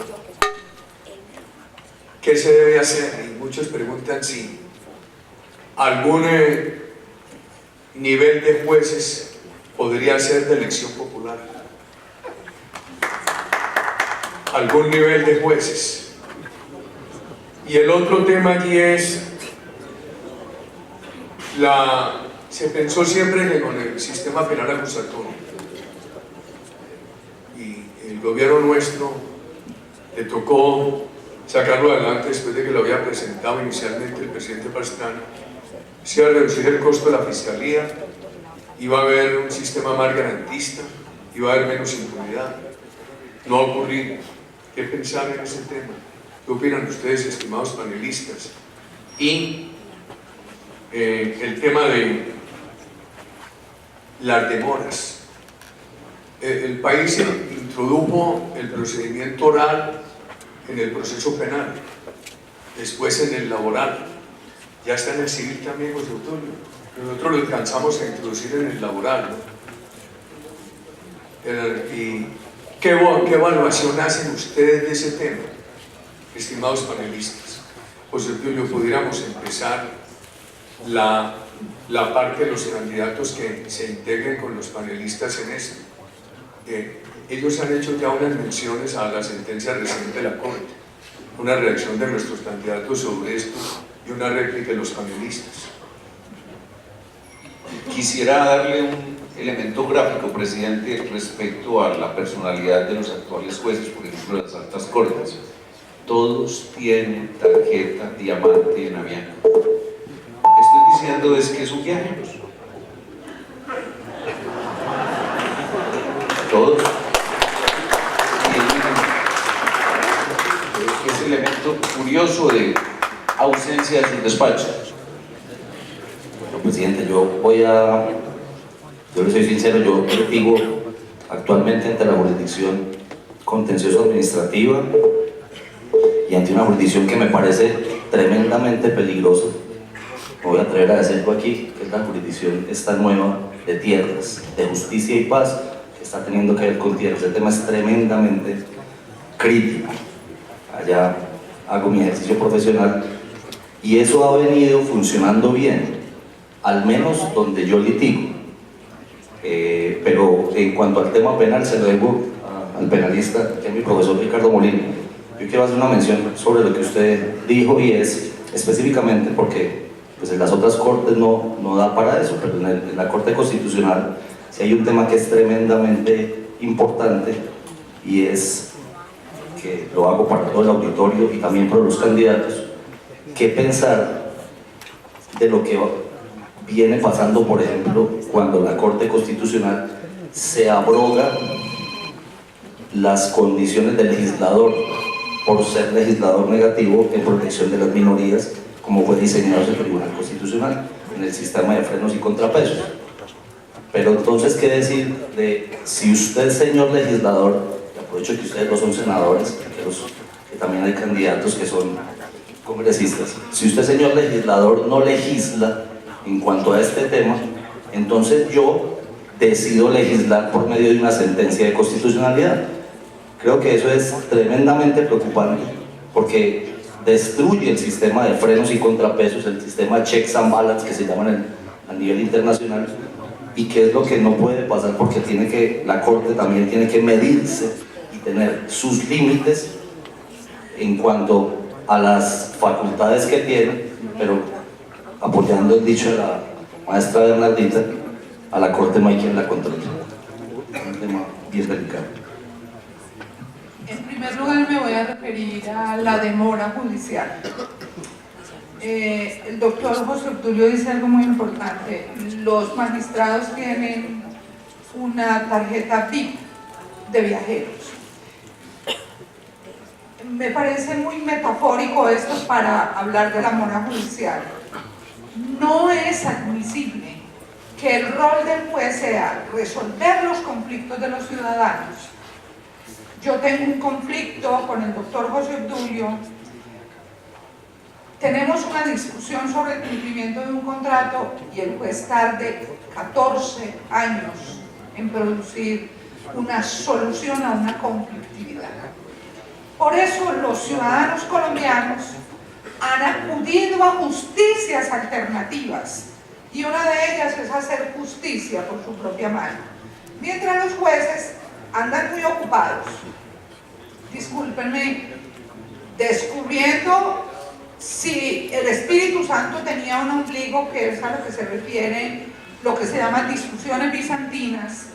[SPEAKER 4] ¿qué se debe hacer? Y muchos preguntan si algún nivel de jueces podría ser de elección popular. Algún nivel de jueces. Y el otro tema allí es, se pensó siempre que con el sistema penal acusatorio, y el gobierno nuestro le tocó sacarlo adelante después de que lo había presentado inicialmente el presidente Pastrana. Se iba a reducir el costo de la fiscalía, iba a haber un sistema más garantista, iba a haber menos impunidad. No ha ocurrido. ¿Qué pensar en ese tema? ¿Qué opinan ustedes, estimados panelistas? Y el tema de las demoras. El país introdujo el procedimiento oral en el proceso penal, después en el laboral, ya está en el civil también, José Antonio. Nosotros lo alcanzamos a introducir en el laboral, ¿no? ¿Y qué evaluación hacen ustedes de ese tema, estimados panelistas? José Obdulio, pudiéramos empezar la parte de los candidatos que se integren con los panelistas en esto. Ellos han hecho ya unas menciones a la sentencia reciente de la Corte, una reacción de nuestros candidatos sobre esto y una réplica de los panelistas.
[SPEAKER 2] Quisiera darle un elemento gráfico, presidente, respecto a la personalidad de los actuales jueces, por ejemplo, de las altas cortes. Todos tienen tarjeta diamante en Avianca. Lo que estoy diciendo es que son viajeros. Todos tienen ese elemento curioso de ausencia de sus despachos.
[SPEAKER 6] Bueno, presidente, yo le soy sincero, yo litigo actualmente ante la jurisdicción contencioso administrativa y ante una jurisdicción que me parece tremendamente peligrosa. Me voy a atrever a decirlo aquí, que es la jurisdicción esta nueva de tierras, de justicia y paz, que está teniendo que ver con tierras. El tema es tremendamente crítico. Allá hago mi ejercicio profesional y eso ha venido funcionando bien, al menos donde yo litigo. Pero en cuanto al tema penal, se lo debo al penalista, que es mi profesor Ricardo Molina. Yo quiero hacer una mención sobre lo que usted dijo, y es específicamente porque pues en las otras cortes no da para eso, pero en la Corte Constitucional sí hay un tema que es tremendamente importante, y es que lo hago para todo el auditorio y también para los candidatos: qué pensar de lo que viene pasando, por ejemplo, cuando la Corte Constitucional se abroga las condiciones del legislador por ser legislador negativo en protección de las minorías, como fue diseñado el Tribunal Constitucional en el sistema de frenos y contrapesos. Pero entonces, ¿qué decir de si usted, señor legislador, y aprovecho que ustedes no son senadores, que también hay candidatos que son congresistas, si usted, señor legislador, no legisla en cuanto a este tema, entonces yo decido legislar por medio de una sentencia de constitucionalidad? Creo que eso es tremendamente preocupante, porque destruye el sistema de frenos y contrapesos, el sistema checks and balance que se llaman a nivel internacional, y que es lo que no puede pasar, porque la Corte también tiene que medirse y tener sus límites en cuanto a las facultades que tiene, pero apoyando el dicho de la maestra Bernardita, a la Corte no hay quien la controle. Un tema bien delicado.
[SPEAKER 5] En primer lugar, me voy a referir a la demora judicial. El doctor José Obdulio dice algo muy importante: los magistrados tienen una tarjeta VIP de viajeros. Me parece muy metafórico esto para hablar de la demora judicial. No es admisible que el rol del juez sea resolver los conflictos de los ciudadanos. Yo tengo un conflicto con el doctor José Obdulio, tenemos una discusión sobre el cumplimiento de un contrato y el juez tarde 14 años en producir una solución a una conflictividad. Por eso los ciudadanos colombianos han acudido a justicias alternativas, y una de ellas es hacer justicia por su propia mano, mientras los jueces andan muy ocupados, discúlpenme, descubriendo si el Espíritu Santo tenía un ombligo, que es a lo que se refiere lo que se llaman discusiones bizantinas,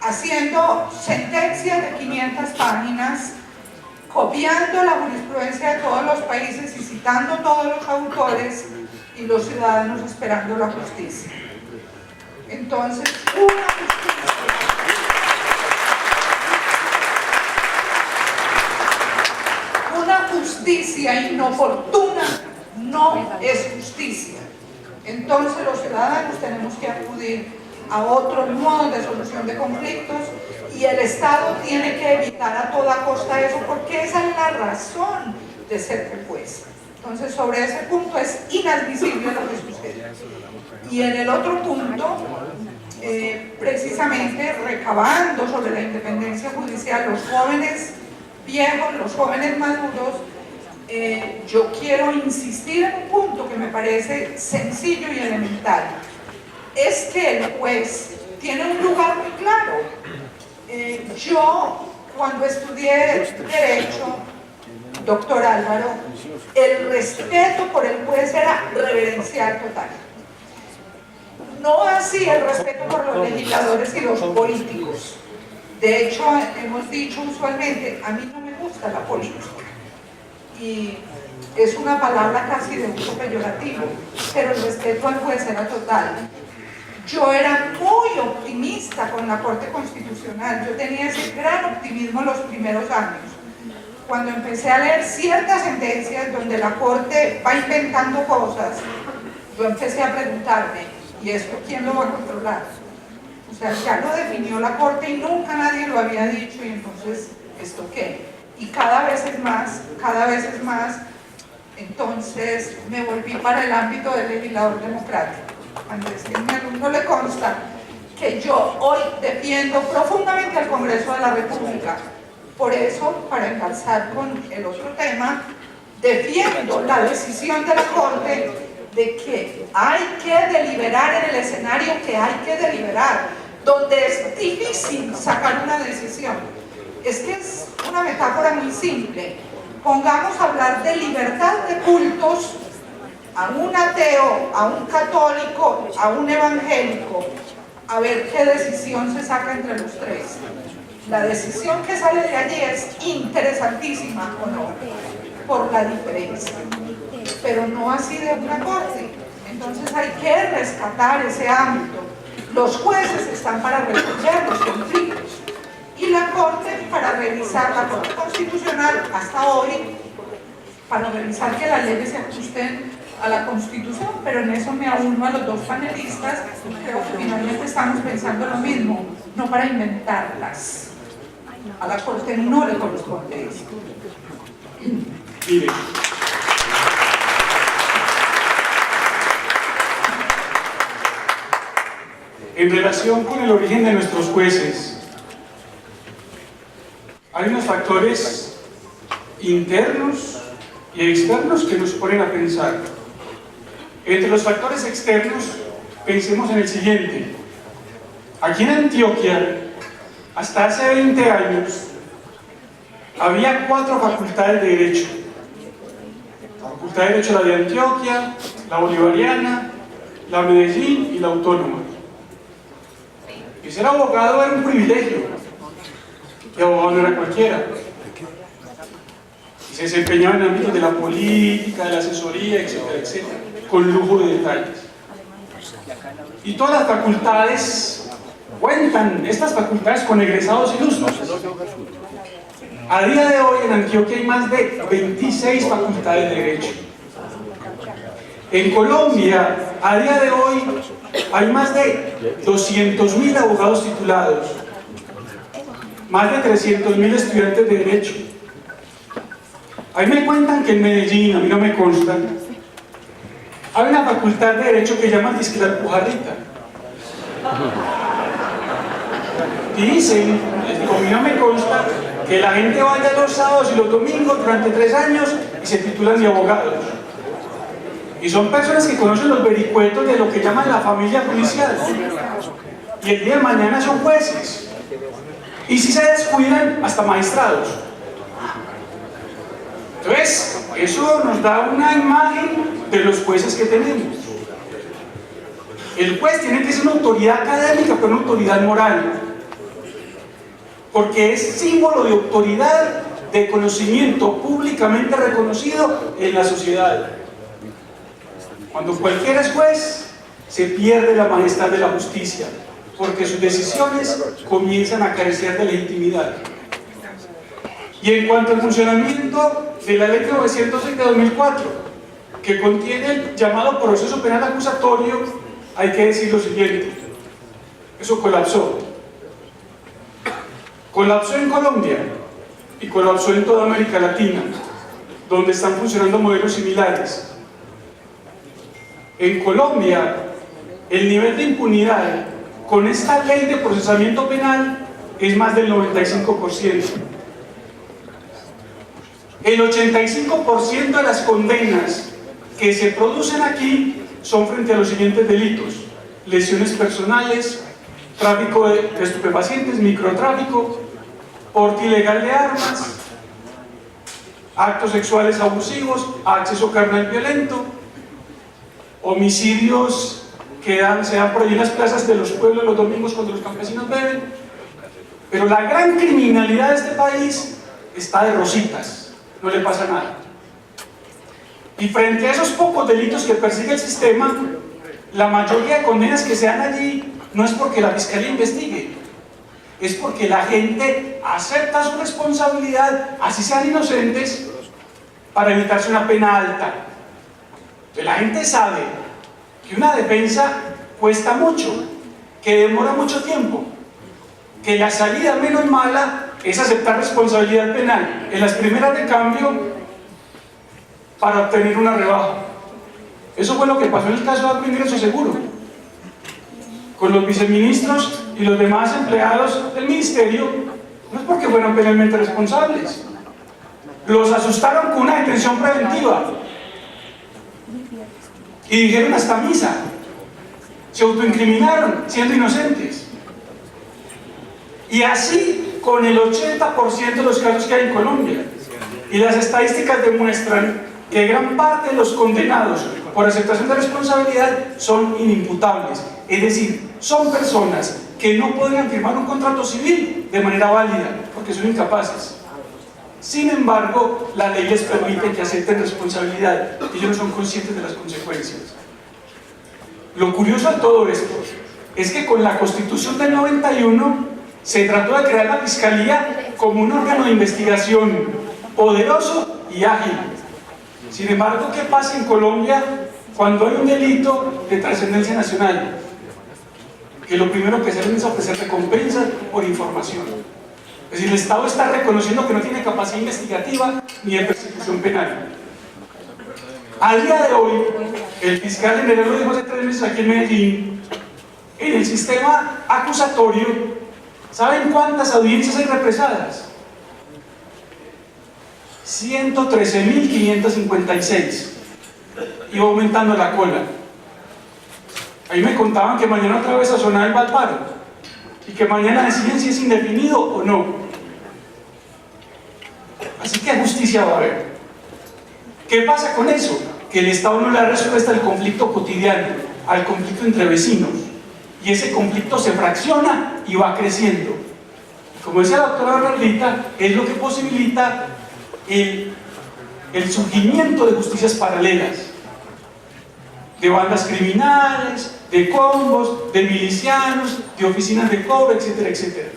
[SPEAKER 5] haciendo sentencias de 500 páginas, copiando la jurisprudencia de todos los países y citando todos los autores, y los ciudadanos esperando la justicia. Entonces, una justicia inoportuna no es justicia. Entonces los ciudadanos tenemos que acudir a otros modos de solución de conflictos, y el Estado tiene que evitar a toda costa eso, porque esa es la razón de ser el juez. Entonces, sobre ese punto es inadmisible lo que sucede. Y en el otro punto, precisamente recabando sobre la independencia judicial los jóvenes viejos, los jóvenes maduros, yo quiero insistir en un punto que me parece sencillo y elemental. Es que el juez tiene un lugar muy claro. Yo, cuando estudié Derecho, doctor Álvaro, el respeto por el juez era reverencial total. No así el respeto por los legisladores y los políticos. De hecho, hemos dicho usualmente, a mí no me gusta la política. Y es una palabra casi de uso peyorativo, pero el respeto al juez era total. Yo era muy optimista con la Corte Constitucional, yo tenía ese gran optimismo los primeros años. Cuando empecé a leer ciertas sentencias donde la Corte va inventando cosas, yo empecé a preguntarme, ¿y esto quién lo va a controlar? O sea, ya lo definió la Corte y nunca nadie lo había dicho, y entonces, ¿esto qué? Y cada vez es más, entonces me volví para el ámbito del legislador democrático. Andrés, que a mi alumno le consta que yo hoy defiendo profundamente al Congreso de la República. Por eso, para enlazar con el otro tema, defiendo la decisión de la Corte de que hay que deliberar en el escenario que hay que deliberar, donde es difícil sacar una decisión. Es que es una metáfora muy simple. Pongamos a hablar de libertad de cultos a un ateo, a un católico, a un evangélico, a ver qué decisión se saca entre los tres. La decisión que sale de allí es interesantísima, ¿o no? Por la diferencia, pero no así de una corte. Entonces hay que rescatar ese ámbito. Los jueces están para resolver los conflictos y la Corte para revisar, la Corte Constitucional hasta hoy, para revisar que las leyes se ajusten a la Constitución, pero en eso me auno a los dos panelistas. Creo que finalmente estamos pensando lo mismo, no para inventarlas. A la Corte no le corresponde eso.
[SPEAKER 7] Mire, en relación con el origen de nuestros jueces, hay unos factores internos y externos que nos ponen a pensar. Entre los factores externos, pensemos en el siguiente. Aquí en Antioquia, hasta hace 20 años, había 4 facultades de Derecho. La Facultad de Derecho, la de Antioquia, la Bolivariana, la Medellín y la Autónoma. Y ser abogado era un privilegio. Y abogado no era cualquiera. Y se desempeñaba en ámbitos de la política, de la asesoría, etcétera, etcétera, con lujo de detalles. Y todas las facultades cuentan, estas facultades, con egresados ilustres. A día de hoy en Antioquia hay más de 26 facultades de Derecho. En Colombia, a día de hoy, hay más de 200.000 abogados titulados, más de 300.000 estudiantes de Derecho. Ahí me cuentan que en Medellín, a mí no me consta, hay una facultad de Derecho que llaman dizque la Alpujarrita. Dicen, a mí no me consta, que la gente vaya los sábados y los domingos durante 3 años y se titulan de abogados. Y son personas que conocen los vericuetos de lo que llaman la familia judicial. Y el día de mañana son jueces. Y si se descuidan, hasta magistrados. Entonces, eso nos da una imagen de los jueces que tenemos. El juez tiene que ser una autoridad académica, pero una autoridad moral. Porque es símbolo de autoridad, de conocimiento públicamente reconocido en la sociedad. Cuando cualquiera es juez, se pierde la majestad de la justicia, porque sus decisiones comienzan a carecer de legitimidad. Y en cuanto al funcionamiento de la Ley 906 de 2004, que contiene el llamado proceso penal acusatorio, hay que decir lo siguiente: eso colapsó. Colapsó en Colombia y colapsó en toda América Latina, donde están funcionando modelos similares. En Colombia, el nivel de impunidad con esta ley de procesamiento penal es más del 95%. El 85% de las condenas que se producen aquí son frente a los siguientes delitos: lesiones personales, tráfico de estupefacientes, microtráfico, porte ilegal de armas, actos sexuales abusivos, acceso carnal violento, homicidios que se dan por ahí en las plazas de los pueblos los domingos cuando los campesinos beben. Pero la gran criminalidad de este país está de rositas, no le pasa nada. Y frente a esos pocos delitos que persigue el sistema, la mayoría de condenas que se dan allí no es porque la fiscalía investigue, es porque la gente acepta su responsabilidad, así sean inocentes, para evitarse una pena alta. La gente sabe que una defensa cuesta mucho, que demora mucho tiempo, que la salida menos mala es aceptar responsabilidad penal en las primeras de cambio para obtener una rebaja. Eso fue lo que pasó en el caso de Alto Ingreso Seguro, con los viceministros y los demás empleados del ministerio. No es porque fueran penalmente responsables, los asustaron con una detención preventiva y dijeron hasta misa, se autoincriminaron siendo inocentes. Y así con el 80% de los casos que hay en Colombia. Y las estadísticas demuestran que gran parte de los condenados por aceptación de responsabilidad son inimputables, es decir, son personas que no podrían firmar un contrato civil de manera válida porque son incapaces. Sin embargo, la ley les permite que acepten responsabilidad, ellos no son conscientes de las consecuencias. Lo curioso de todo esto es que con la Constitución del 91 se trató de crear la Fiscalía como un órgano de investigación poderoso y ágil. Sin embargo, ¿qué pasa en Colombia cuando hay un delito de trascendencia nacional? Que lo primero que se hace es ofrecer recompensas por información. Es decir, el Estado está reconociendo que no tiene capacidad investigativa ni de persecución penal. A día de hoy, el fiscal general lo dijo hace 3 meses aquí en Medellín, en el sistema acusatorio, ¿saben cuántas audiencias hay represadas? 113.556. Y va aumentando la cola. Ahí me contaban que mañana otra vez a sonar el Valparo y que mañana deciden si es indefinido o no. Así que justicia va a haber. ¿Qué pasa con eso? Que el Estado no le da respuesta al conflicto cotidiano, al conflicto entre vecinos, y ese conflicto se fracciona y va creciendo. Como decía la doctora Bernardita, es lo que posibilita el surgimiento de justicias paralelas, de bandas criminales, de combos, de milicianos, de oficinas de cobro, etcétera, etcétera.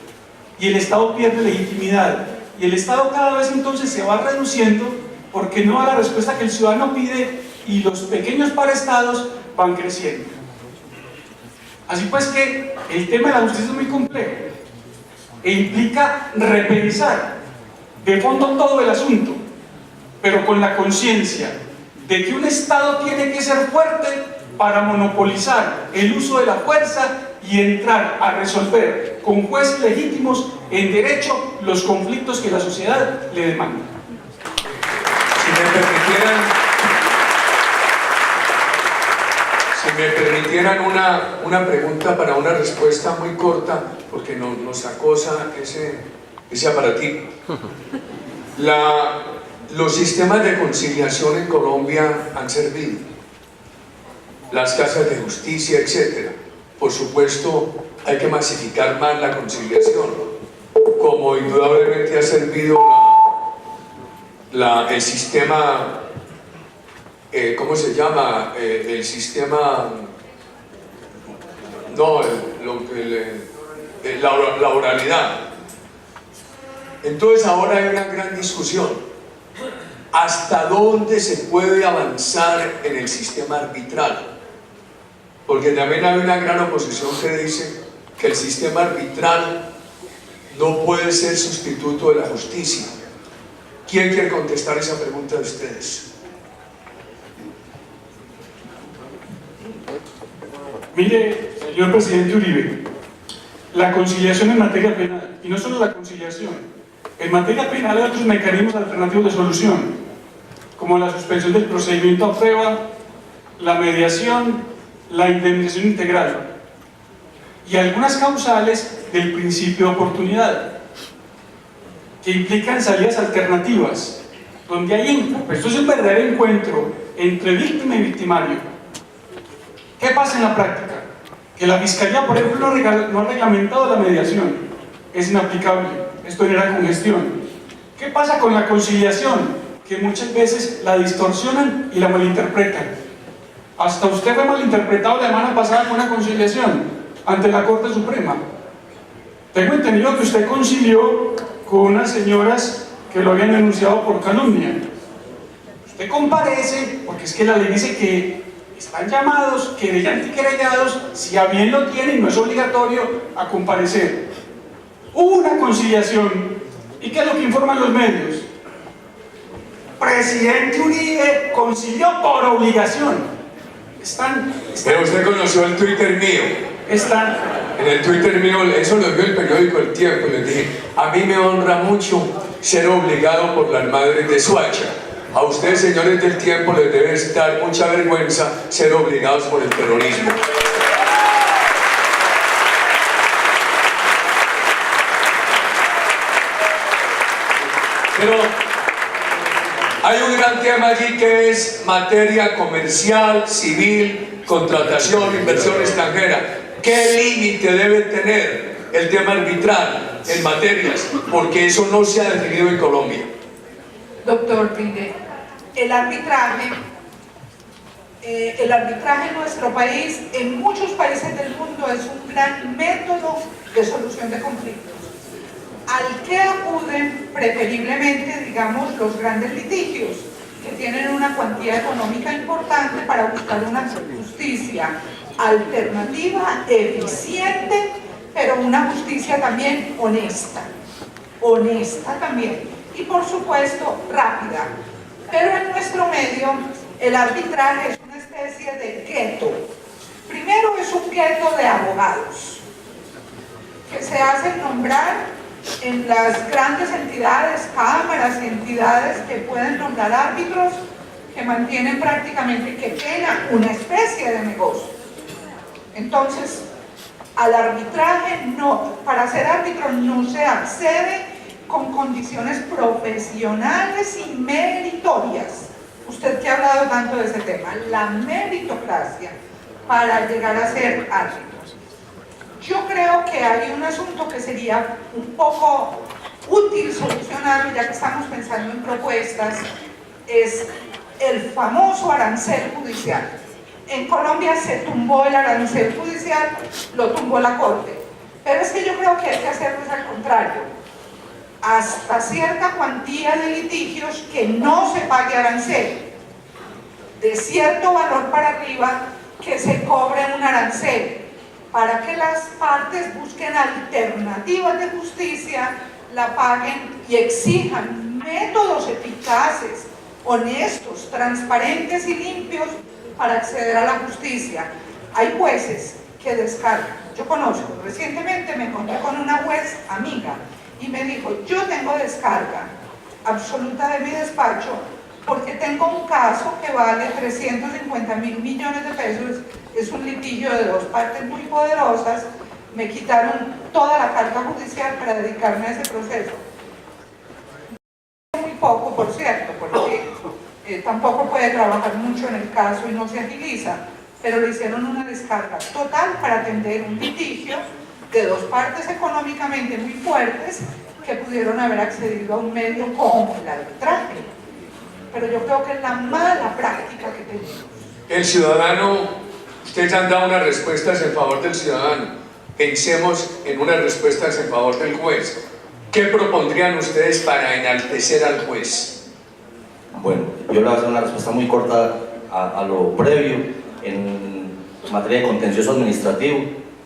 [SPEAKER 7] Y el Estado pierde legitimidad. Y el Estado cada vez entonces se va reduciendo porque no da la respuesta que el ciudadano pide y los pequeños paraestados van creciendo. Así pues que el tema de la justicia es muy complejo e implica repensar de fondo todo el asunto, pero con la conciencia de que un Estado tiene que ser fuerte para monopolizar el uso de la fuerza y entrar a resolver con jueces legítimos en derecho los conflictos que la sociedad le demanda.
[SPEAKER 4] Si me permitieran una pregunta para una respuesta muy corta, porque nos acosa ese aparatito. Los sistemas de conciliación en Colombia han servido, las casas de justicia, etc. Por supuesto, hay que masificar más la conciliación, como indudablemente ha servido el sistema, ¿cómo se llama? El sistema, no, la oralidad. Entonces ahora hay una gran discusión. ¿Hasta dónde se puede avanzar en el sistema arbitral? Porque también hay una gran oposición que dice que el sistema arbitral no puede ser sustituto de la justicia. ¿Quién quiere contestar esa pregunta de ustedes?
[SPEAKER 7] Mire, señor presidente Uribe, la conciliación en materia penal, y no solo la conciliación. En materia penal hay otros mecanismos alternativos de solución, como la suspensión del procedimiento a prueba, la mediación, la indemnización integral y algunas causales del principio de oportunidad, que implican salidas alternativas, donde hay esto es un verdadero encuentro entre víctima y victimario. ¿Qué pasa en la práctica? Que la Fiscalía, por ejemplo, no ha reglamentado la mediación, es inaplicable, esto genera congestión. ¿Qué pasa con la conciliación? Que muchas veces la distorsionan y la malinterpretan. Hasta usted fue malinterpretado la semana pasada con una conciliación ante la Corte Suprema. Tengo entendido que usted concilió con unas señoras que lo habían denunciado por calumnia. Usted comparece, porque es que la ley dice que están llamados, querellantes y querellados, si a bien lo tienen, no es obligatorio a comparecer. Hubo una conciliación, ¿y qué es lo que informan los medios? Presidente Uribe concilió por obligación.
[SPEAKER 4] Pero usted conoció el Twitter mío. En el Twitter mío, eso lo vio el periódico El Tiempo, y les dije, a mí me honra mucho ser obligado por las madres de Soacha. A ustedes, señores del Tiempo, les debe dar mucha vergüenza ser obligados por el terrorismo. Pero hay un gran tema allí que es materia comercial, civil, contratación, inversión extranjera. ¿Qué límite debe tener el tema arbitral en materias? Porque eso no se ha definido en Colombia.
[SPEAKER 5] Doctor Pide, el arbitraje en nuestro país, en muchos países del mundo, es un gran método de solución de conflictos, al que acuden preferiblemente, digamos, los grandes litigios, que tienen una cuantía económica importante para buscar una justicia alternativa, eficiente, pero una justicia también honesta también, y por supuesto rápida. Pero en nuestro medio el arbitraje es una especie de gueto. Primero es un gueto de abogados que se hacen nombrar en las grandes entidades, cámaras y entidades que pueden nombrar árbitros, que mantienen prácticamente, que pena, una especie de negocio. Entonces, al arbitraje para ser árbitro no se accede con condiciones profesionales y meritorias. Usted que ha hablado tanto de ese tema, la meritocracia para llegar a ser árbitro. Yo creo que hay un asunto que sería un poco útil solucionarlo, ya que estamos pensando en propuestas, es el famoso arancel judicial. En Colombia se tumbó el arancel judicial, lo tumbó la Corte. Pero es que yo creo que hay que hacerlo al contrario. Hasta cierta cuantía de litigios que no se pague arancel. De cierto valor para arriba, que se cobre un arancel, para que las partes busquen alternativas de justicia, la paguen y exijan métodos eficaces, honestos, transparentes y limpios para acceder a la justicia. Hay jueces que descargan. Yo conozco, recientemente me encontré con una juez amiga y me dijo, yo tengo descarga absoluta de mi despacho porque tengo un caso que vale 350.000 millones de pesos, es un litigio de dos partes muy poderosas, me quitaron toda la carga judicial para dedicarme a ese proceso. Muy poco, por cierto, porque tampoco puede trabajar mucho en el caso y no se agiliza, pero le hicieron una descarga total para atender un litigio de dos partes económicamente muy fuertes que pudieron haber accedido a un medio como el arbitraje. Pero yo creo que es la mala práctica que tenemos.
[SPEAKER 4] El ciudadano, ustedes han dado unas respuestas en favor del ciudadano. Pensemos en unas respuestas en favor del juez. ¿Qué propondrían ustedes para enaltecer al juez?
[SPEAKER 6] Bueno, yo le voy a hacer una respuesta muy corta a lo previo. En materia de contencioso administrativo,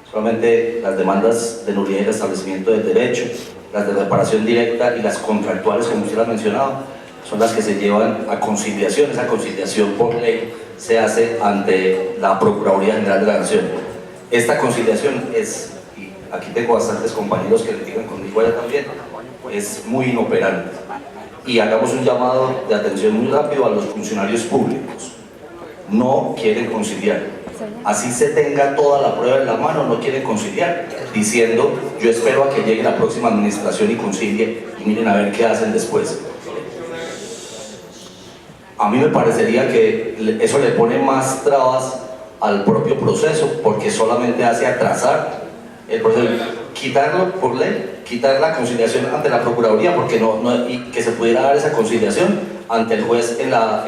[SPEAKER 6] solamente las demandas de nulidad y restablecimiento del derecho, las de reparación directa y las contractuales, como usted lo ha mencionado, son las que se llevan a conciliación. Esa conciliación por ley se hace ante la Procuraduría General de la Nación. Esta conciliación es, aquí tengo bastantes compañeros que litigan conmigo allá también, es muy inoperante. Y hagamos un llamado de atención muy rápido a los funcionarios públicos. No quieren conciliar. Así se tenga toda la prueba en la mano, no quieren conciliar, diciendo, yo espero a que llegue la próxima administración y concilie, y miren a ver qué hacen después. A mí me parecería que eso le pone más trabas al propio proceso, porque solamente hace atrasar el proceso, quitarlo por ley, quitar la conciliación ante la Procuraduría, porque y que se pudiera dar esa conciliación ante el juez en la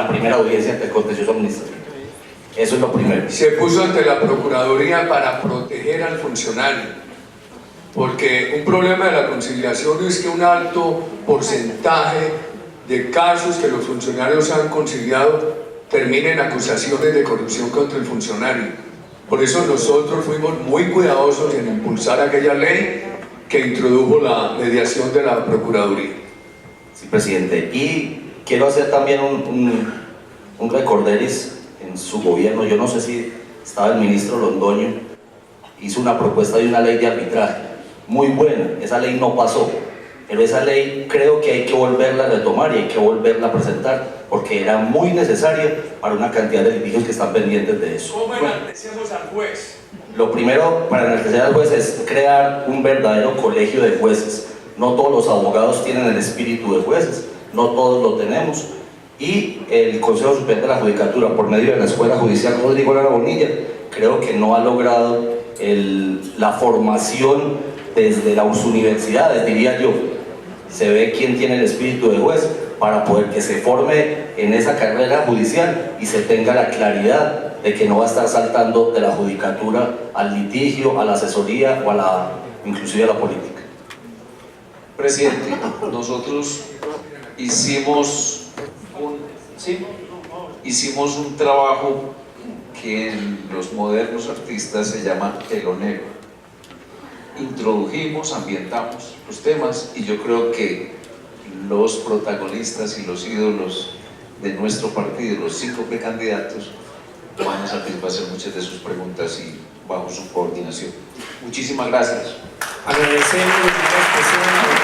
[SPEAKER 6] primera audiencia ante el contencioso administrativo. Eso es lo primero.
[SPEAKER 4] Se puso ante la Procuraduría para proteger al funcionario, porque un problema de la conciliación es que un alto porcentaje de casos que los funcionarios han conciliado terminen en acusaciones de corrupción contra el funcionario. Por eso nosotros fuimos muy cuidadosos en impulsar aquella ley que introdujo la mediación de la Procuraduría.
[SPEAKER 6] Sí, presidente. Y quiero hacer también un recorderis en su gobierno. Yo no sé si estaba el ministro Londoño, hizo una propuesta de una ley de arbitraje muy buena. Esa ley no pasó, pero esa ley creo que hay que volverla a retomar y hay que volverla a presentar, porque era muy necesaria para una cantidad de litigios que están pendientes de eso.
[SPEAKER 4] ¿Cómo enaltecemos al juez?
[SPEAKER 6] Lo primero para enaltecer al juez es crear un verdadero colegio de jueces. No todos los abogados tienen el espíritu de jueces, no todos lo tenemos. Y el Consejo Superior de la Judicatura, por medio de la Escuela Judicial Rodrigo Lara Bonilla, creo que no ha logrado la formación desde las universidades, diría yo. Se ve quién tiene el espíritu de juez para poder que se forme en esa carrera judicial y se tenga la claridad de que no va a estar saltando de la judicatura al litigio, a la asesoría o inclusive a la política.
[SPEAKER 2] Presidente, nosotros hicimos un trabajo que en los modernos artistas se llama telonero. Introdujimos, ambientamos los temas y yo creo que los protagonistas y los ídolos de nuestro partido, los 5 precandidatos, van a satisfacer muchas de sus preguntas y bajo su coordinación. Muchísimas gracias.
[SPEAKER 1] Agradecemos de manera especial